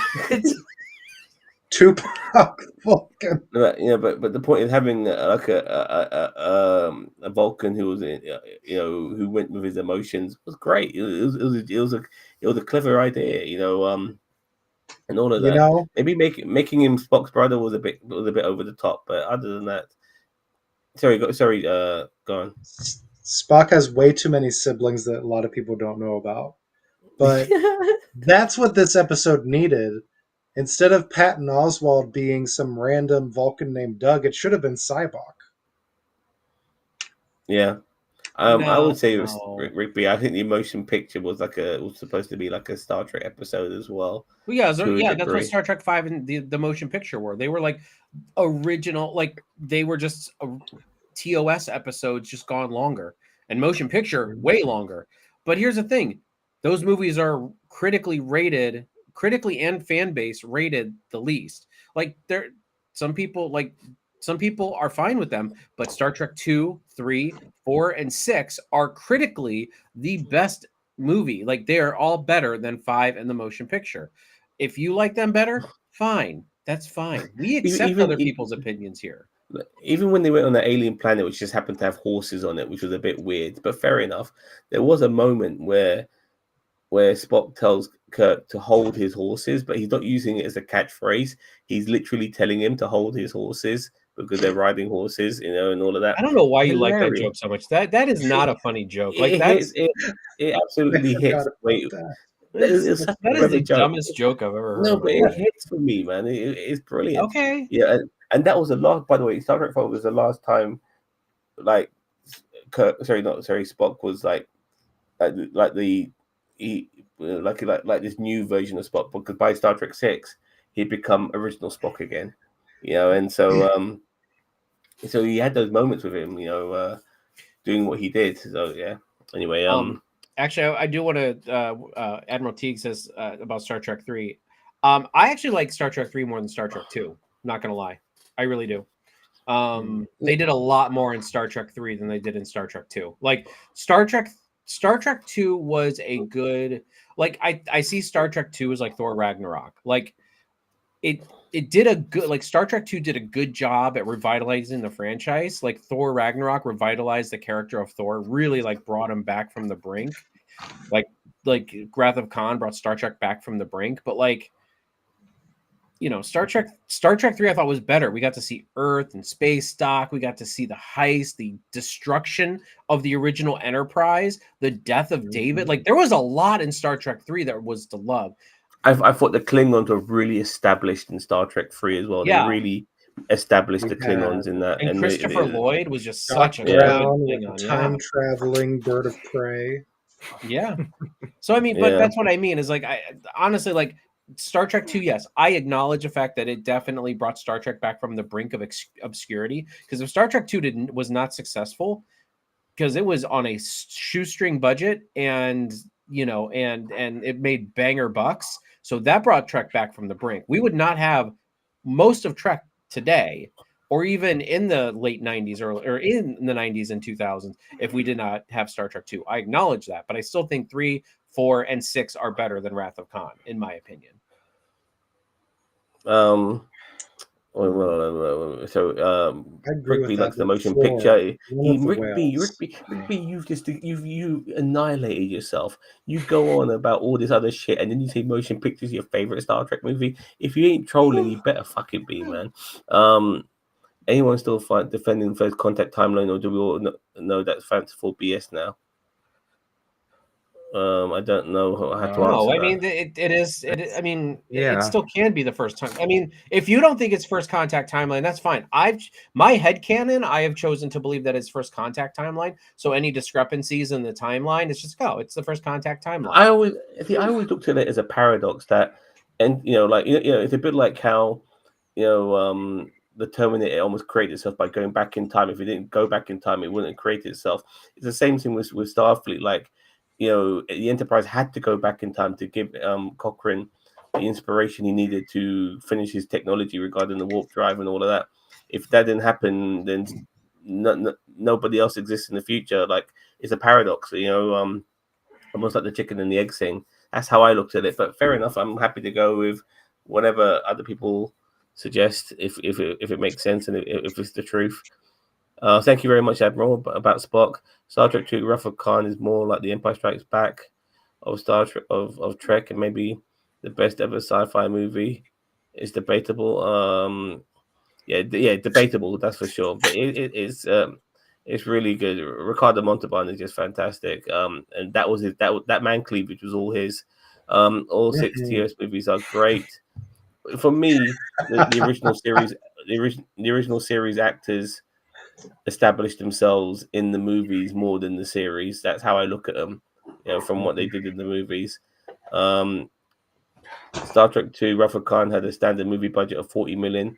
Tupac Vulcan. But the point is having like a Vulcan who was who went with his emotions was great. It was a clever idea, and all of that. Maybe making him Spock's brother was a bit over the top, but other than that, go on. Spock has way too many siblings that a lot of people don't know about, but that's what this episode needed. Instead of Patton Oswalt being some random Vulcan named Doug, it should have been Cybok. Yeah. I would say it was No. Rigby. I think the motion picture was supposed to be like a Star Trek episode as well. Well, yeah, to a yeah, that's what degree. Star Trek 5 and the motion picture were. They were like original, like they were just TOS episodes just gone longer, and motion picture way longer. But here's the thing: those movies are critically and fan base rated the least. Like some people are fine with them, but Star Trek 2, 3, 4, and 6 are critically the best movie. Like they are all better than 5 and the motion picture. If you like them better, fine. That's fine. We accept other people's opinions here. Even when they went on the alien planet, which just happened to have horses on it, which was a bit weird, but fair enough. There was a moment where Spock tells Kirk to hold his horses, but he's not using it as a catchphrase. He's literally telling him to hold his horses because they're riding horses, and all of that. I don't know why you like that joke so much. That is not a funny joke. Like it absolutely hits. Wait, that is the dumbest joke I've ever heard. No, but it hits for me, man. It's brilliant. Okay. Yeah, and that was the last. By the way, Star Trek 4 was the last time, like, Spock was like this new version of Spock, because by Star Trek 6 he'd become original Spock again, and so so he had those moments with him, doing what he did. So yeah. Anyway, actually, I do want to. Admiral Teague says about Star Trek 3. I actually like Star Trek 3 more than Star Trek 2. Not gonna lie, I really do. They did a lot more in Star Trek 3 than they did in Star Trek 2. Like Star Trek 2 was a good. Like I see Star Trek 2 as like Thor Ragnarok. Like it did a good, like Star Trek 2 did a good job at revitalizing the franchise. Like Thor Ragnarok revitalized the character of Thor, really like brought him back from the brink. Like Wrath of Khan brought Star Trek back from the brink. But like, Star Trek 3 I thought was better. We got to see Earth and space dock. We got to see the heist, the destruction of the original Enterprise, the death of David. Like there was a lot in Star Trek 3 that was to love. I thought the Klingons were really established in Star Trek 3 as well. Yeah. They really established the Klingons in that. And Christopher Lloyd was just Doc such a Brown, good Klingon. time traveling bird of prey. Yeah. So I mean, but that's what I mean is like, I honestly like Star Trek 2. Yes, I acknowledge the fact that it definitely brought Star Trek back from the brink of obscurity. Because if Star Trek 2 was not successful, because it was on a shoestring budget and and it made banger bucks. So that brought Trek back from the brink. We would not have most of Trek today, or even in the late 90s or in the 90s and 2000s, if we did not have Star Trek 2. I acknowledge that, but I still think 3, 4, and 6 are better than Wrath of Khan, in my opinion. Rigby likes the motion picture. Rigby, you've annihilated yourself. You go on about all this other shit, and then you say motion picture is your favorite Star Trek movie. If you ain't trolling, you better fucking be, man. Anyone still defending First Contact timeline, or do we all know that's fanciful BS now? I don't know how to answer. No, I mean it is. I mean, Yeah. it still can be the first time. I mean, if you don't think it's First Contact timeline, that's fine. My headcanon, I have chosen to believe that it's First Contact timeline. So any discrepancies in the timeline, it's just it's the First Contact timeline. I always looked at it as a paradox that, and it's a bit like how the Terminator almost created itself by going back in time. If it didn't go back in time, it wouldn't create itself. It's the same thing with Starfleet. Like, the Enterprise had to go back in time to give Cochrane the inspiration he needed to finish his technology regarding the warp drive and all of that. If that didn't happen, then nobody else exists in the future. Like, it's a paradox, almost like the chicken and the egg thing. That's how I looked at it. But fair enough. I'm happy to go with whatever other people suggest if it makes sense and if it's the truth. Thank you very much, Admiral, about Spock. Star Trek 2 Wrath of Khan is more like the Empire Strikes Back of Star Trek of Trek, and maybe the best ever sci-fi movie. It's debatable. Debatable, that's for sure. But it's really good. Ricardo Montalban is just fantastic. And that was that man cleavage was all his. All 6 TOS movies are great. for me, the original series, the original series actors established themselves in the movies more than the series. That's how I look at them, from what they did in the movies. Star Trek 2, Rafa Khan had a standard movie budget of 40 million,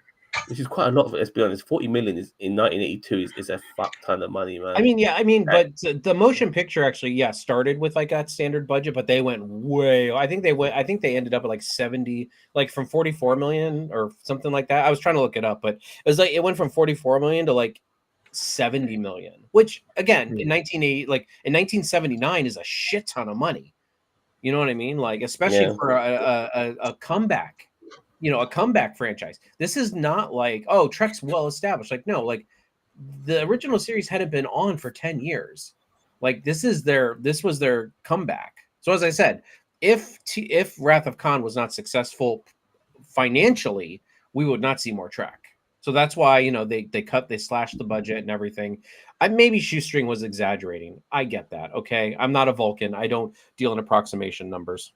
which is quite a lot. Let's be honest, 40 million in 1982 is a fuck ton of money, man. But the motion picture actually, started with like a standard budget, but they went way. I think they ended up at like 70, like from 44 million or something like that. I was trying to look it up, but it was like it went from 44 million to like 70 million, which again in 1979 is a shit ton of money. You know what I mean? Like, especially for a comeback, a comeback franchise. This is not like, oh, Trek's well established. Like, no, like the original series hadn't been on for 10 years. Like, this was their comeback. So as I said, if Wrath of Khan was not successful financially, we would not see more Trek. So that's why, they slashed the budget and everything. Maybe Shoestring was exaggerating. I get that. Okay. I'm not a Vulcan. I don't deal in approximation numbers.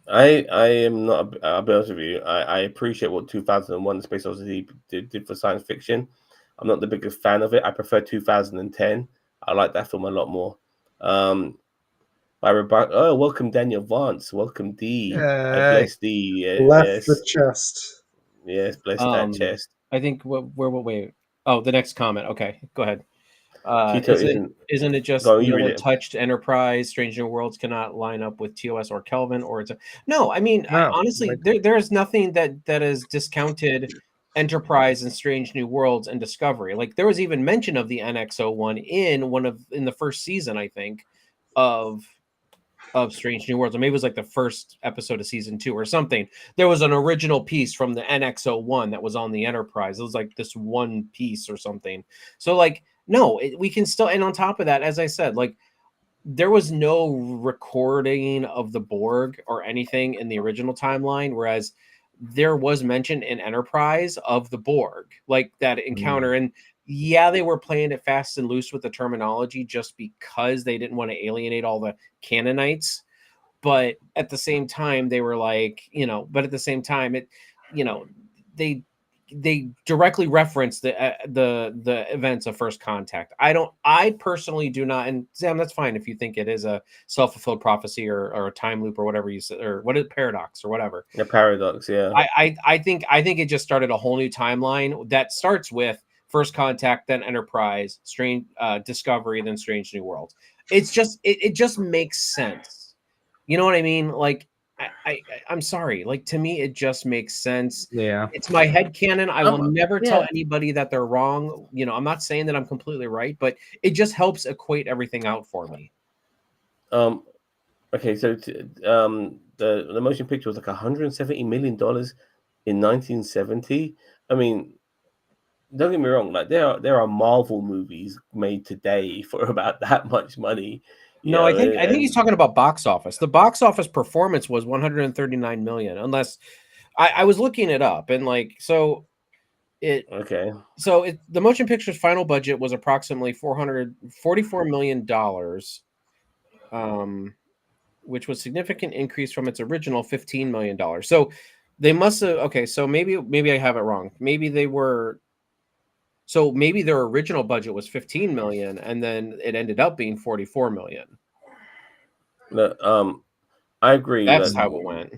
I am not, I'll be honest with you. I appreciate what 2001 Space Odyssey did for science fiction. I'm not the biggest fan of it. I prefer 2010. I like that film a lot more. Welcome Daniel Vance. Welcome D. I bless D. Bless the chest. Yes, bless that chest. I think wait. Oh, the next comment. Okay, go ahead. Isn't it just touched Enterprise, Strange New Worlds cannot line up with TOS or Kelvin, or it's honestly, there's nothing that is discounted Enterprise and Strange New Worlds and Discovery. Like there was even mention of the NX-01 in the first season, I think, of Strange New Worlds, or maybe it was like the first episode of season 2 or something. There was an original piece from the NX-01 that was on the Enterprise. It was like this one piece or something. So like, no, we can still, and on top of that, as I said, like there was no recording of the Borg or anything in the original timeline, whereas there was mention in Enterprise of the Borg, like that encounter. And they were playing it fast and loose with the terminology just because they didn't want to alienate all the Canonites. But at the same time, they were like, they directly reference the events of First Contact. I personally do not, and Sam, that's fine if you think it is a self-fulfilled prophecy or a time loop or whatever you said, or what is paradox or whatever. A paradox, yeah. I think it just started a whole new timeline that starts with First Contact, then Enterprise, Strange Discovery, then Strange New Worlds. It's just it just makes sense. You know what I mean? Like I'm sorry. Like to me, it just makes sense. Yeah, it's my headcanon. I will never tell anybody that they're wrong. I'm not saying that I'm completely right, but it just helps equate everything out for me. Okay, so the motion picture was like $170 million in 1970. I mean, don't get me wrong. Like there are Marvel movies made today for about that much money. I think he's talking about box office. The box office performance was 139 million, unless I was looking it up, and the motion picture's final budget was approximately $444 million, which was a significant increase from its original $15 million. So they must have so maybe I have it wrong. Maybe their original budget was 15 million and then it ended up being 44 million. I agree. That's how it went.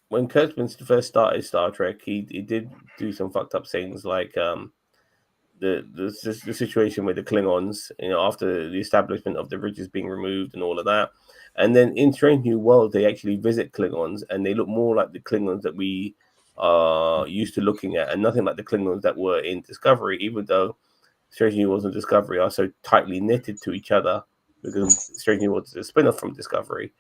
When Kurtzman first started Star Trek, he did do some fucked up things, like the situation with the Klingons, after the establishment of the ridges being removed and all of that. And then in Strange New World, they actually visit Klingons and they look more like the Klingons that we are used to looking at, and nothing like the Klingons that were in Discovery, even though Strange New Worlds and Discovery are so tightly knitted to each other, because Strange New Worlds is a spin-off from Discovery.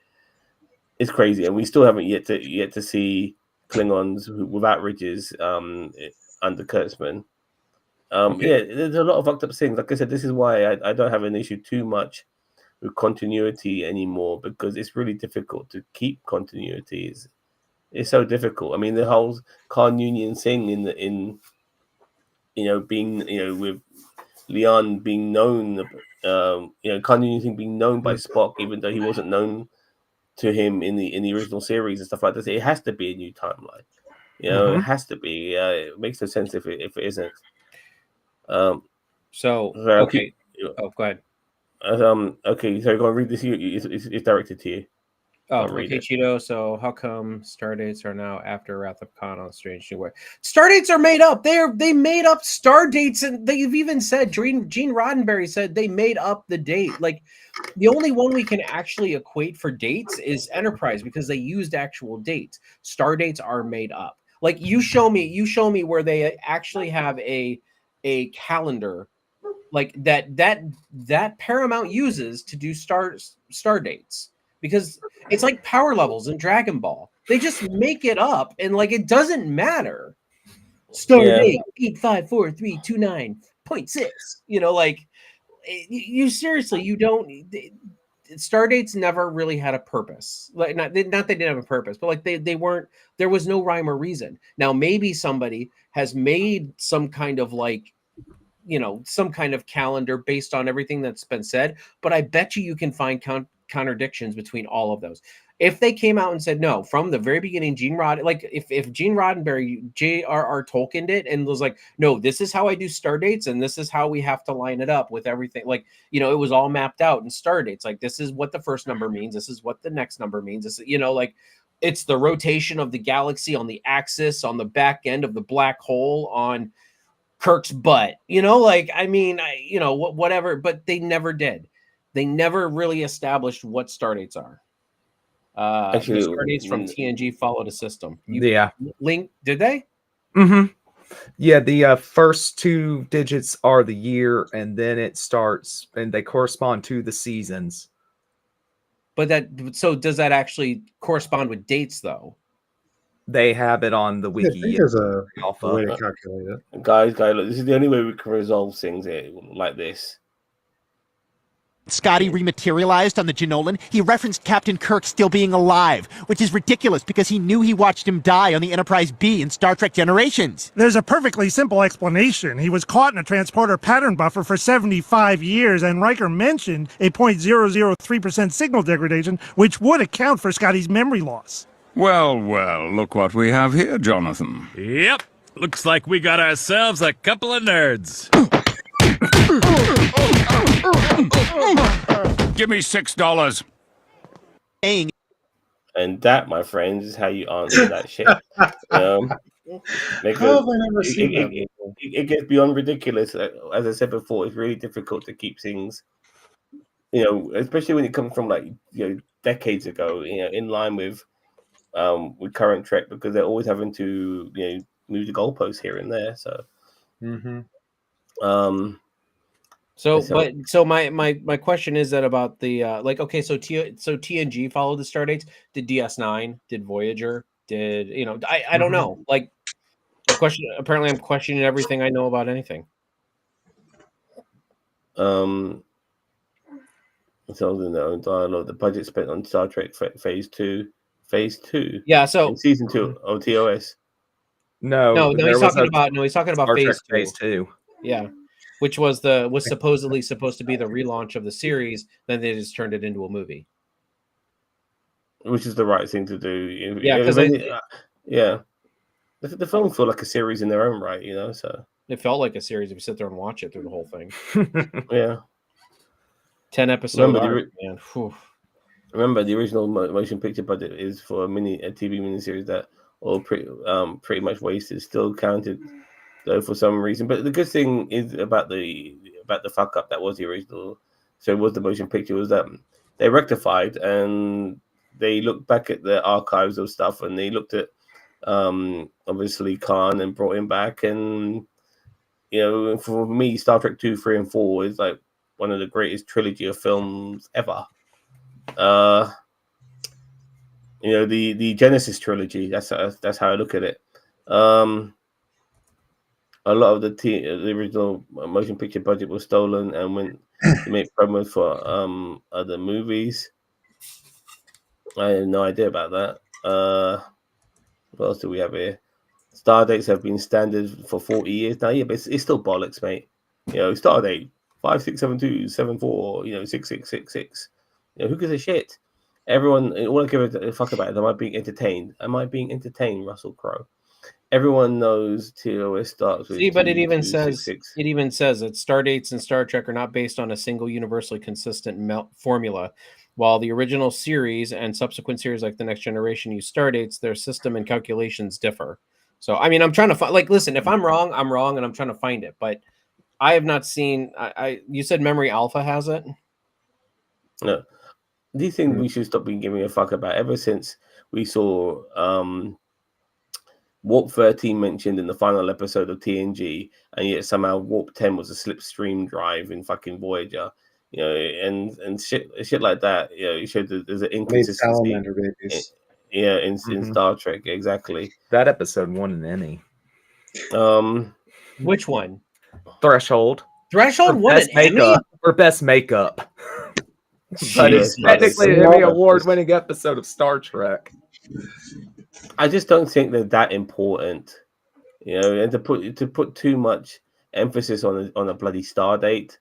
It's crazy, and we still haven't yet to see Klingons without ridges under Kurtzman. There's a lot of fucked up things. Like I said, this is why I don't have an issue too much with continuity anymore, because it's really difficult to keep continuity. It's so difficult. I mean, the whole Khan Union thing being with Leon being known, Khan Union thing being known by Spock, even though he wasn't known to him in the original series and stuff like this. It has to be a new timeline. You know, it Mhm. has to be. It makes no sense if it isn't. So So okay. Oh, go ahead. Okay, so go and read this. It's directed to you. Oh, Go and read okay, it. Cheeto. So how come star dates are now after Wrath of Khan on Strange New Way? Star dates are made up. They made up star dates, and they've even said Gene Roddenberry said they made up the date. Like the only one we can actually equate for dates is Enterprise because they used actual dates. Star dates are made up. Like you show me where they actually have a calendar like that Paramount uses to do star dates because it's like power levels in Dragon Ball. They just make it up and like it doesn't matter. Star Yeah. date 854329.6. You know, like you seriously, you don't. Star dates never really had a purpose. Like not they didn't have a purpose, but like they weren't. There was no rhyme or reason. Now maybe somebody has made some kind of like some kind of calendar based on everything that's been said, but I bet you can find contradictions between all of those. If they came out and said no from the very beginning, if Gene Roddenberry, J.R.R. Tolkien did and was like, no, this is how I do star dates and this is how we have to line it up with everything. Like, it was all mapped out in star dates. Like, this is what the first number means. This is what the next number means. This, like it's the rotation of the galaxy on the axis on the back end of the black hole on Kirk's butt, whatever, but they never did. They never really established what stardates are. The Actually, stardates from TNG followed a system. Yeah. Link, did they? Mm-hmm. Yeah, the first two digits are the year, and then it starts, and they correspond to the seasons. But does that actually correspond with dates, though? They have it on the I wiki. think there's a Alpha. way to calculate it. guys, look, this is the only way we can resolve things here like this. Scotty rematerialized on the Janolan, he referenced Captain Kirk still being alive, which is ridiculous because he knew he watched him die on the Enterprise B in Star Trek Generations. There's a perfectly simple explanation. He was caught in a transporter pattern buffer for 75 years, and Riker mentioned a 0.003% signal degradation, which would account for Scotty's memory loss. Well, well, look what we have here, Jonathan. Yep. Looks like we got ourselves a couple of nerds. Give me $6. And that, my friends, is how you answer that shit. How have I never seen that before? It gets beyond ridiculous. As I said before, it's really difficult to keep things, especially when it comes from decades ago, in line with current Trek, because they're always having to move the goalposts here and there. So, So my question is that about the so TNG followed the star dates. Did DS9? Did Voyager? Did I don't know. Like question. Apparently, I'm questioning everything I know about anything. So no dialogue. The budget spent on Star Trek Phase 2. Yeah. So in season 2 of TOS. No. He's talking about Star Trek Phase 2. Yeah. Which was supposedly supposed to be the relaunch of the series, then they just turned it into a movie. Which is the right thing to do. Yeah, because the film feel like a series in their own right, so it felt like a series if you sit there and watch it through the whole thing. Yeah. 10 episodes. Remember, the original motion picture budget is for a TV miniseries that all pretty much wasted, still counted though for some reason. But the good thing is about the fuck up that was the original, so it was the motion picture, was that they rectified and they looked back at the archives of stuff and they looked at obviously Khan and brought him back. And for me, Star Trek 2, 3, and 4 is like one of the greatest trilogy of films ever. The Genesis trilogy, that's how I look at it. A lot of the original motion picture budget was stolen and went to make promos for other movies. I had no idea about that. What else do we have here? Stardates have been standard for 40 years now. Yeah, but it's still bollocks, mate. Stardate 567274, 6666. Who gives a shit? Everyone, all I give a fuck about is, am I being entertained? Russell Crowe? everyone knows TOS starts with See, but it even 2266. says that star dates in Star Trek are not based on a single universally consistent formula. While the original series and subsequent series like The Next Generation use star dates, their system and calculations differ. So, I mean, I'm trying to find, like, listen, if I'm wrong, I'm wrong, and I'm trying to find it. But I have not seen. You said Memory Alpha has it. No, these things we should stop being giving a fuck about. Ever since we saw Warp 13 mentioned in the final episode of TNG, and yet somehow Warp 10 was a slipstream drive in fucking Voyager, you know, and shit like that. You know, it showed that there's an Made inconsistency. salamander babies. In Mhm. Star Trek, exactly. That episode won an Emmy. Which one? Threshold. Threshold won an Emmy? makeup or best makeup. But it's Jesus. technically an Emmy award-winning episode of Star Trek. I just don't think they're that important, you know, and to put too much emphasis on a bloody star date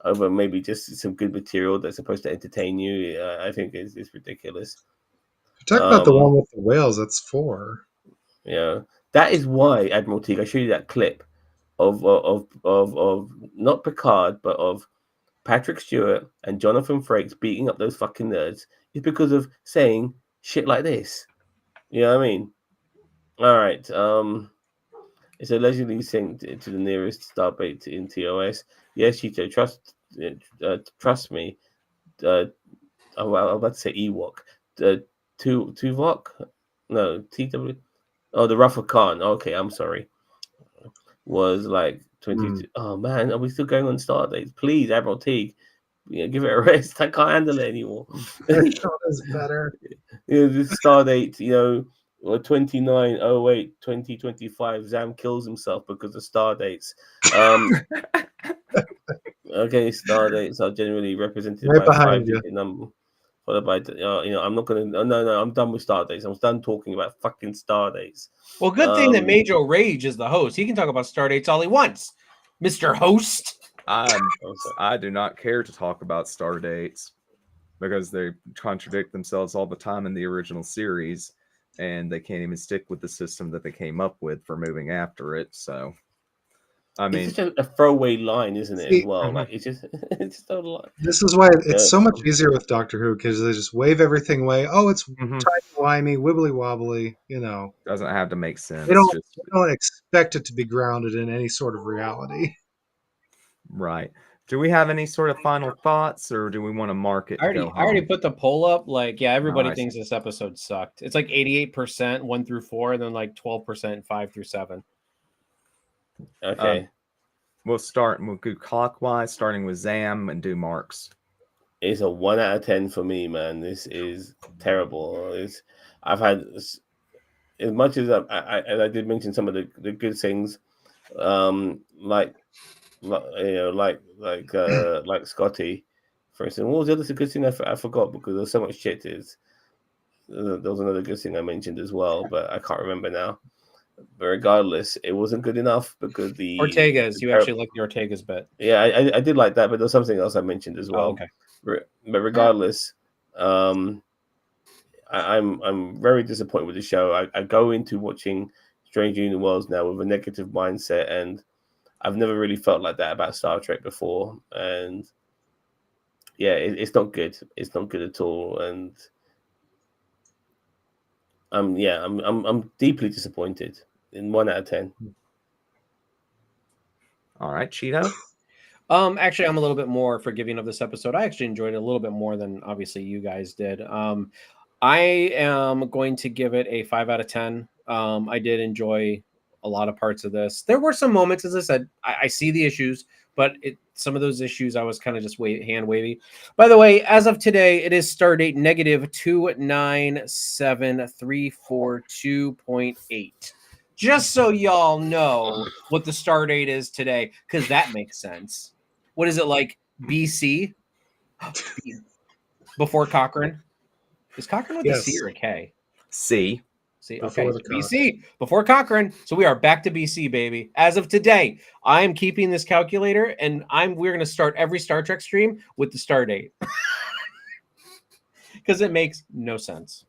over maybe just some good material that's supposed to entertain you, I think is ridiculous. Talk about the one with the whales. That's 4. Yeah, that is why Admiral Teague. I showed you that clip of not Picard, but of Patrick Stewart and Jonathan Frakes beating up those fucking nerds. Is because of saying shit like this. You know what I mean? All right. It's allegedly synced to the nearest starbase in TOS. Yes, Cheeto, trust me. I'm about to say Ewok. Tuvok? No, TW. Oh, the Rafa Khan. Okay, I'm sorry. Was like 22. Oh man, are we still going on star dates? Please, Admiral Teague, give it a rest. I can't handle it anymore. Threshold is better. This star date, or 29/08/2025, Zam kills himself because of star dates. Okay, star dates are generally represented Right by a behind you. 5-digit number, followed by I'm not gonna. No, I'm done with star dates. I'm done talking about fucking star dates. Well, good thing that Major Rage is the host. He can talk about star dates all he wants, Mr. Host. I do not care to talk about star dates because they contradict themselves all the time in the original series, and they can't even stick with the system that they came up with for moving after it. So, I mean, it's just a throwaway line, isn't it? See, as well, like it's just a line. This is why it's so much easier with Doctor Who, because they just wave everything away. Oh, it's timey-wimey, wibbly-wobbly, doesn't have to make sense. They don't expect it to be grounded in any sort of reality. Right. Do we have any sort of final thoughts, or do we want to mark it? I already put the poll up. Like, yeah, everybody Nice. thinks this episode sucked. It's like 88% 1 through 4, and then like 12% 5 through 7. Okay. We'll go clockwise, starting with Zam and do marks. It's a 1 out of 10 for me, man. This is terrible. I've had as much as I did mention some of the good things, like Scotty, for instance. What was the other good thing I forgot because there's so much shit. There was another good thing I mentioned as well, but I can't remember now. But regardless, it wasn't good enough because the Ortega's. You actually like the Ortega's bit. Yeah, I did like that, but there's something else I mentioned as well. Oh, okay. But regardless, I'm very disappointed with the show. I go into watching Strange New Worlds now with a negative mindset, and I've never really felt like that about Star Trek before. And yeah, it's not good. It's not good at all. And I'm deeply disappointed. In 1 out of 10. All right, Cheeto. Actually, I'm a little bit more forgiving of this episode. I actually enjoyed it a little bit more than obviously you guys did. I am going to give it a 5 out of 10. I did enjoy a lot of parts of this. There were some moments, as I said, I see the issues, but some of those issues I was kind of just hand wavy. By the way, as of today, it is stardate -2973442.8. Just so y'all know what the star date is today, because that makes sense. What is it like? BC? Before Cochrane? Is Cochrane with a C or a K? C. C. Okay. So BC. Before Cochrane. So we are back to BC, baby. As of today, I am keeping this calculator, and we're going to start every Star Trek stream with the star date. Because it makes no sense.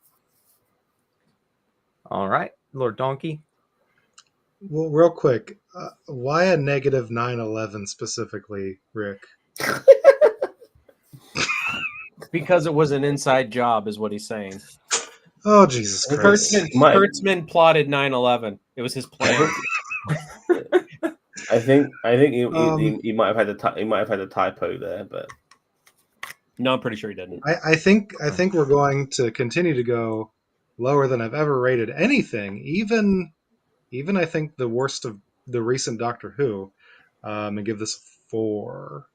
All right, Lord Donkey. Well, real quick, why a negative 911 specifically, Rick? Because it was an inside job, is what he's saying. Oh, Jesus Christ. Kurtzman plotted 9/11. It was his plan. I think he might have had a typo there, but No, I'm pretty sure he didn't. I think we're going to continue to go lower than I've ever rated anything, even I think the worst of the recent Doctor Who, and give this a 4.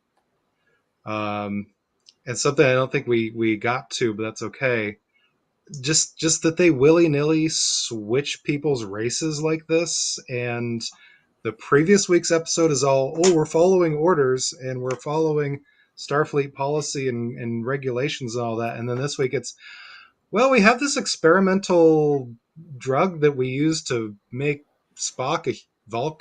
And something I don't think we got to, but that's okay. Just that they willy-nilly switch people's races like this, and the previous week's episode is all, oh, we're following orders and we're following Starfleet policy and regulations and all that, and then this week it's, well, we have this experimental drug that we use to make Spock a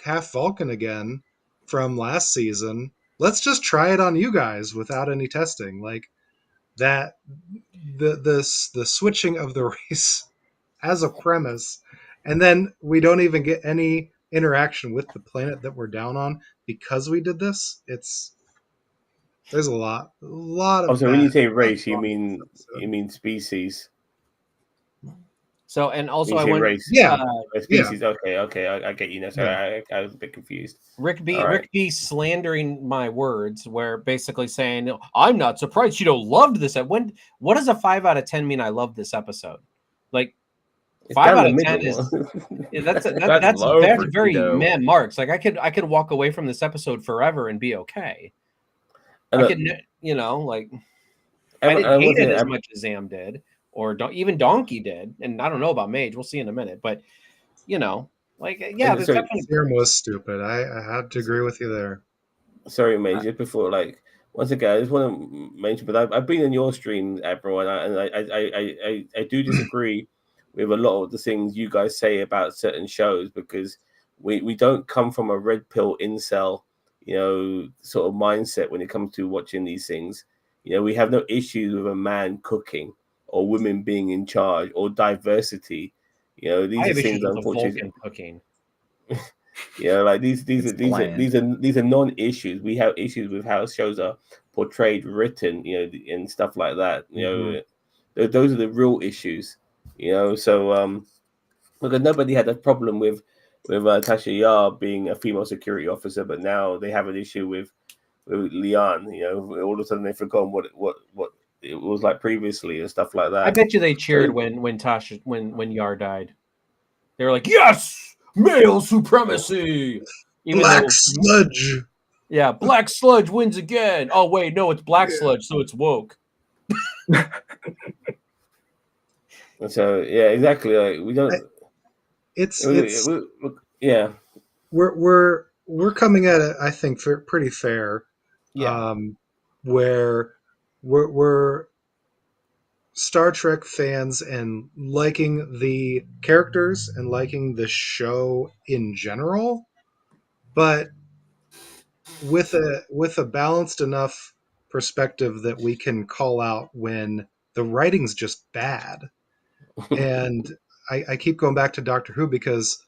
half Vulcan again from last season. Let's just try it on you guys without any testing. Like that, the switching of the race as a premise, and then we don't even get any interaction with the planet that we're down on because we did this. There's a lot of. also when you say race, you mean species. So, and also When I you say went, race, Yeah. species. Yeah. Okay, I get you now. Sorry, I was a bit confused. Rick B. All right. Rick B. slandering my words, where basically saying I'm not surprised you don't loved this. What does a 5 out of 10 mean? I love this episode. Like It's 5 out down of the 10 middle. is that's That's low for very Tito. man marks. Like I could walk away from this episode forever and be okay. And I look, could, you know, like I I didn't hate wasn't- it as much as Zam did, or even Donkey did, and I don't know about Mage. We'll see in a minute, but you know, like yeah, And there's so- definitely Serum was stupid. I had to agree with you there. Sorry, mate. Just before, like, once again, I just want to mention, but I've been in your stream, Admiral, and I do disagree with a lot of the things you guys say about certain shows, because we don't come from a red pill incel, sort of mindset when it comes to watching these things. We have no issues with a man cooking or women being in charge or diversity. These I are have issues things, with the unfortunately. Vulcan cooking. Like these It's bland. are non-issues. We have issues with how shows are portrayed, written, and stuff like that. Those are the real issues. So look, nobody had a problem with Tasha Yar being a female security officer, but now they have an issue with Leon. All of a sudden they've forgotten what it was like previously and stuff like that. I bet you they cheered when Yar died. They were like, "Yes, male supremacy." Black sludge. Yeah, Black Sludge wins again. Oh wait, no, it's Black Sludge, so it's woke. So yeah, exactly. Like, we don't. Yeah. We're coming at it, I think, pretty fair. Yeah. Where we're Star Trek fans and liking the characters and liking the show in general, but with a balanced enough perspective that we can call out when the writing's just bad. And I keep going back to Doctor Who because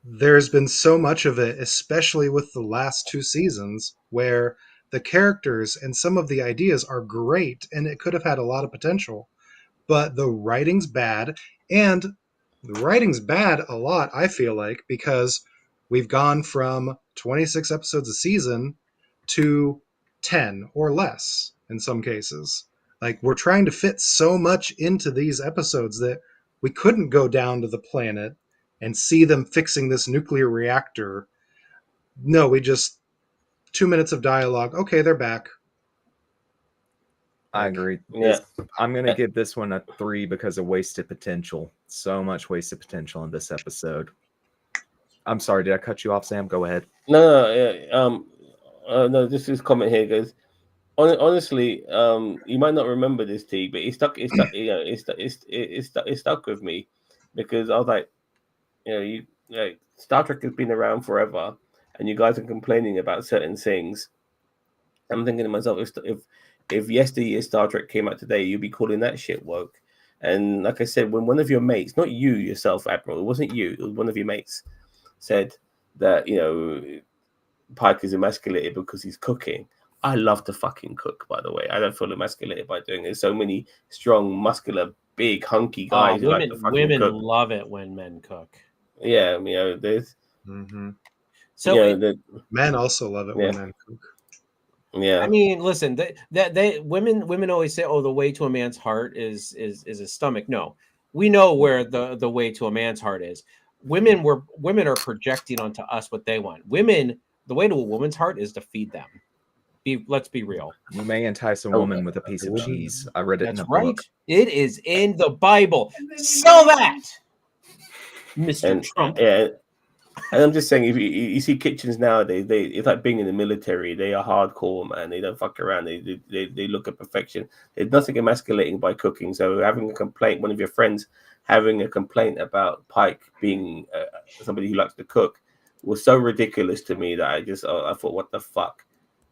there's been so much of it, especially with the last 2 seasons, where the characters and some of the ideas are great and it could have had a lot of potential, but the writing's bad. And the writing's bad a lot, I feel like, because we've gone from 26 episodes a season to 10 or less in some cases. Like, we're trying to fit so much into these episodes that we couldn't go down to the planet and see them fixing this nuclear reactor. No, we just 2 minutes of dialogue. Okay, they're back. I agree. Yeah. I'm going to give this one a 3 because of wasted potential. So much wasted potential in this episode. I'm sorry, did I cut you off, Sam? Go ahead. No, just this comment here goes. Honestly, you might not remember this, T, but it stuck with me because I was like, Star Trek has been around forever, and you guys are complaining about certain things. I'm thinking to myself, if yesteryear's Star Trek came out today, you'd be calling that shit woke. And like I said, when one of your mates, not you yourself, Admiral, it wasn't you, it was one of your mates, said that, you know, Pike is emasculated because he's cooking. I love to fucking cook, by the way. I don't feel emasculated by doing it. There's so many strong, muscular, big, hunky guys who like to fucking women cook. love it when men cook. Yeah, you know, there's So you know, Men also love it when men cook. Yeah, I mean, listen, they women always say, "Oh, the way to a man's heart is his stomach." No, we know where the way to a man's heart is. Women are projecting onto us what they want. Women, the way to a woman's heart is to feed them. Let's be real. You may entice a woman with a piece of cheese. I read it in a book. It is in the Bible. Sell that, Mr. Trump. Yeah, and I'm just saying, if you see kitchens nowadays, it's like being in the military. They are hardcore, man. They don't fuck around. They look at perfection. There's nothing emasculating by cooking. So having a complaint, one of your friends having a complaint about Pike being somebody who likes to cook, was so ridiculous to me that I thought, what the fuck?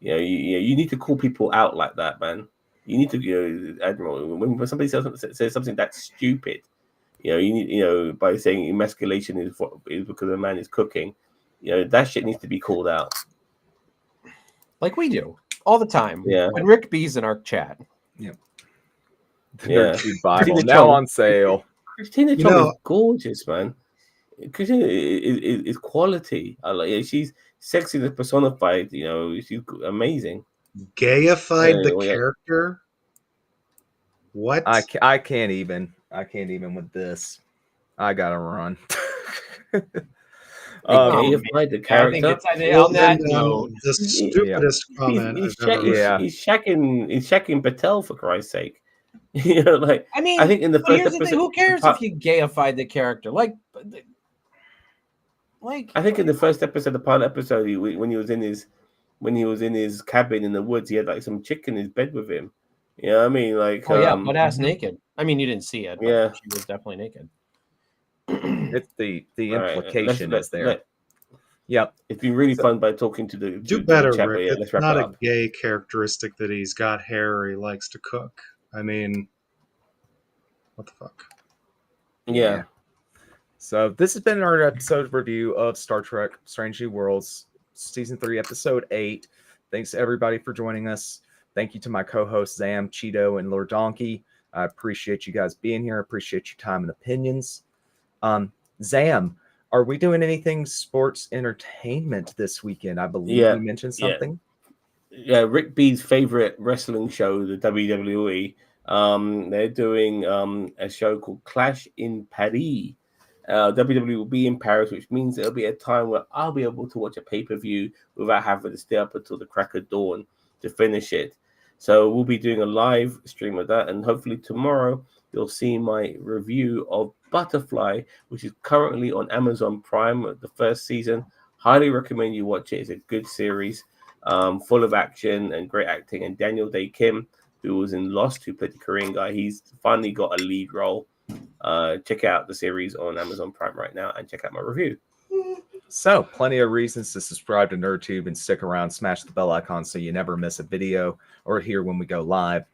You know, you need to call people out like that, man. You need to, you know, Admiral, when somebody says something that's stupid, you know, you need, you know, by saying emasculation is because a man is cooking, you know, that shit needs to be called out. Like we do all the time. Yeah. When Rick B's in our chat. Yep. The Yeah. Nerd Bible now on sale. Christina Chong is gorgeous, man. Christina is quality. I like. Yeah, she's sexy and personified. You know, she's amazing. Gayified the character. What? I can't even with this. I gotta run. Gayified the character. On that note, the stupidest comment He's I've ever heard. He's shacking Patel, for Christ's sake. You know, like, I mean, I think in the first episode, who cares if you gayified the character? Like, I think in the first episode, the pilot episode, when he was in his cabin in the woods, he had like some chick in his bed with him. You know what I mean? Like, butt ass naked. I mean, you didn't see it, but yeah, she was definitely naked. It's the implication right, is there. Yep. It's been really fun by talking to the Do better, chat, Rick. yeah, It's let's wrap not it a up. gay characteristic that he's got hair or he likes to cook. I mean, what the fuck? Yeah. So this has been our episode review of Star Trek Strange New Worlds, Season 3, Episode 8. Thanks to everybody for joining us. Thank you to my co-hosts, Zam, Cheeto, and Lord Donkey. I appreciate you guys being here. I appreciate your time and opinions. Zam, are we doing anything sports entertainment this weekend? I believe you mentioned something. Yeah, Rick B's favorite wrestling show, the WWE. They're doing a show called Clash in Paris. WWE will be in Paris, which means there'll be a time where I'll be able to watch a pay-per-view without having to stay up until the crack of dawn to finish it. So we'll be doing a live stream of that, and hopefully tomorrow you'll see my review of Butterfly, which is currently on Amazon Prime, the first season. Highly recommend you watch it. It's a good series, full of action and great acting. And Daniel Day Kim, who was in Lost, who played the Korean guy, he's finally got a lead role. Check out the series on Amazon Prime right now and check out my review. So, plenty of reasons to subscribe to NerdTube and stick around. Smash the bell icon so you never miss a video or hear when we go live.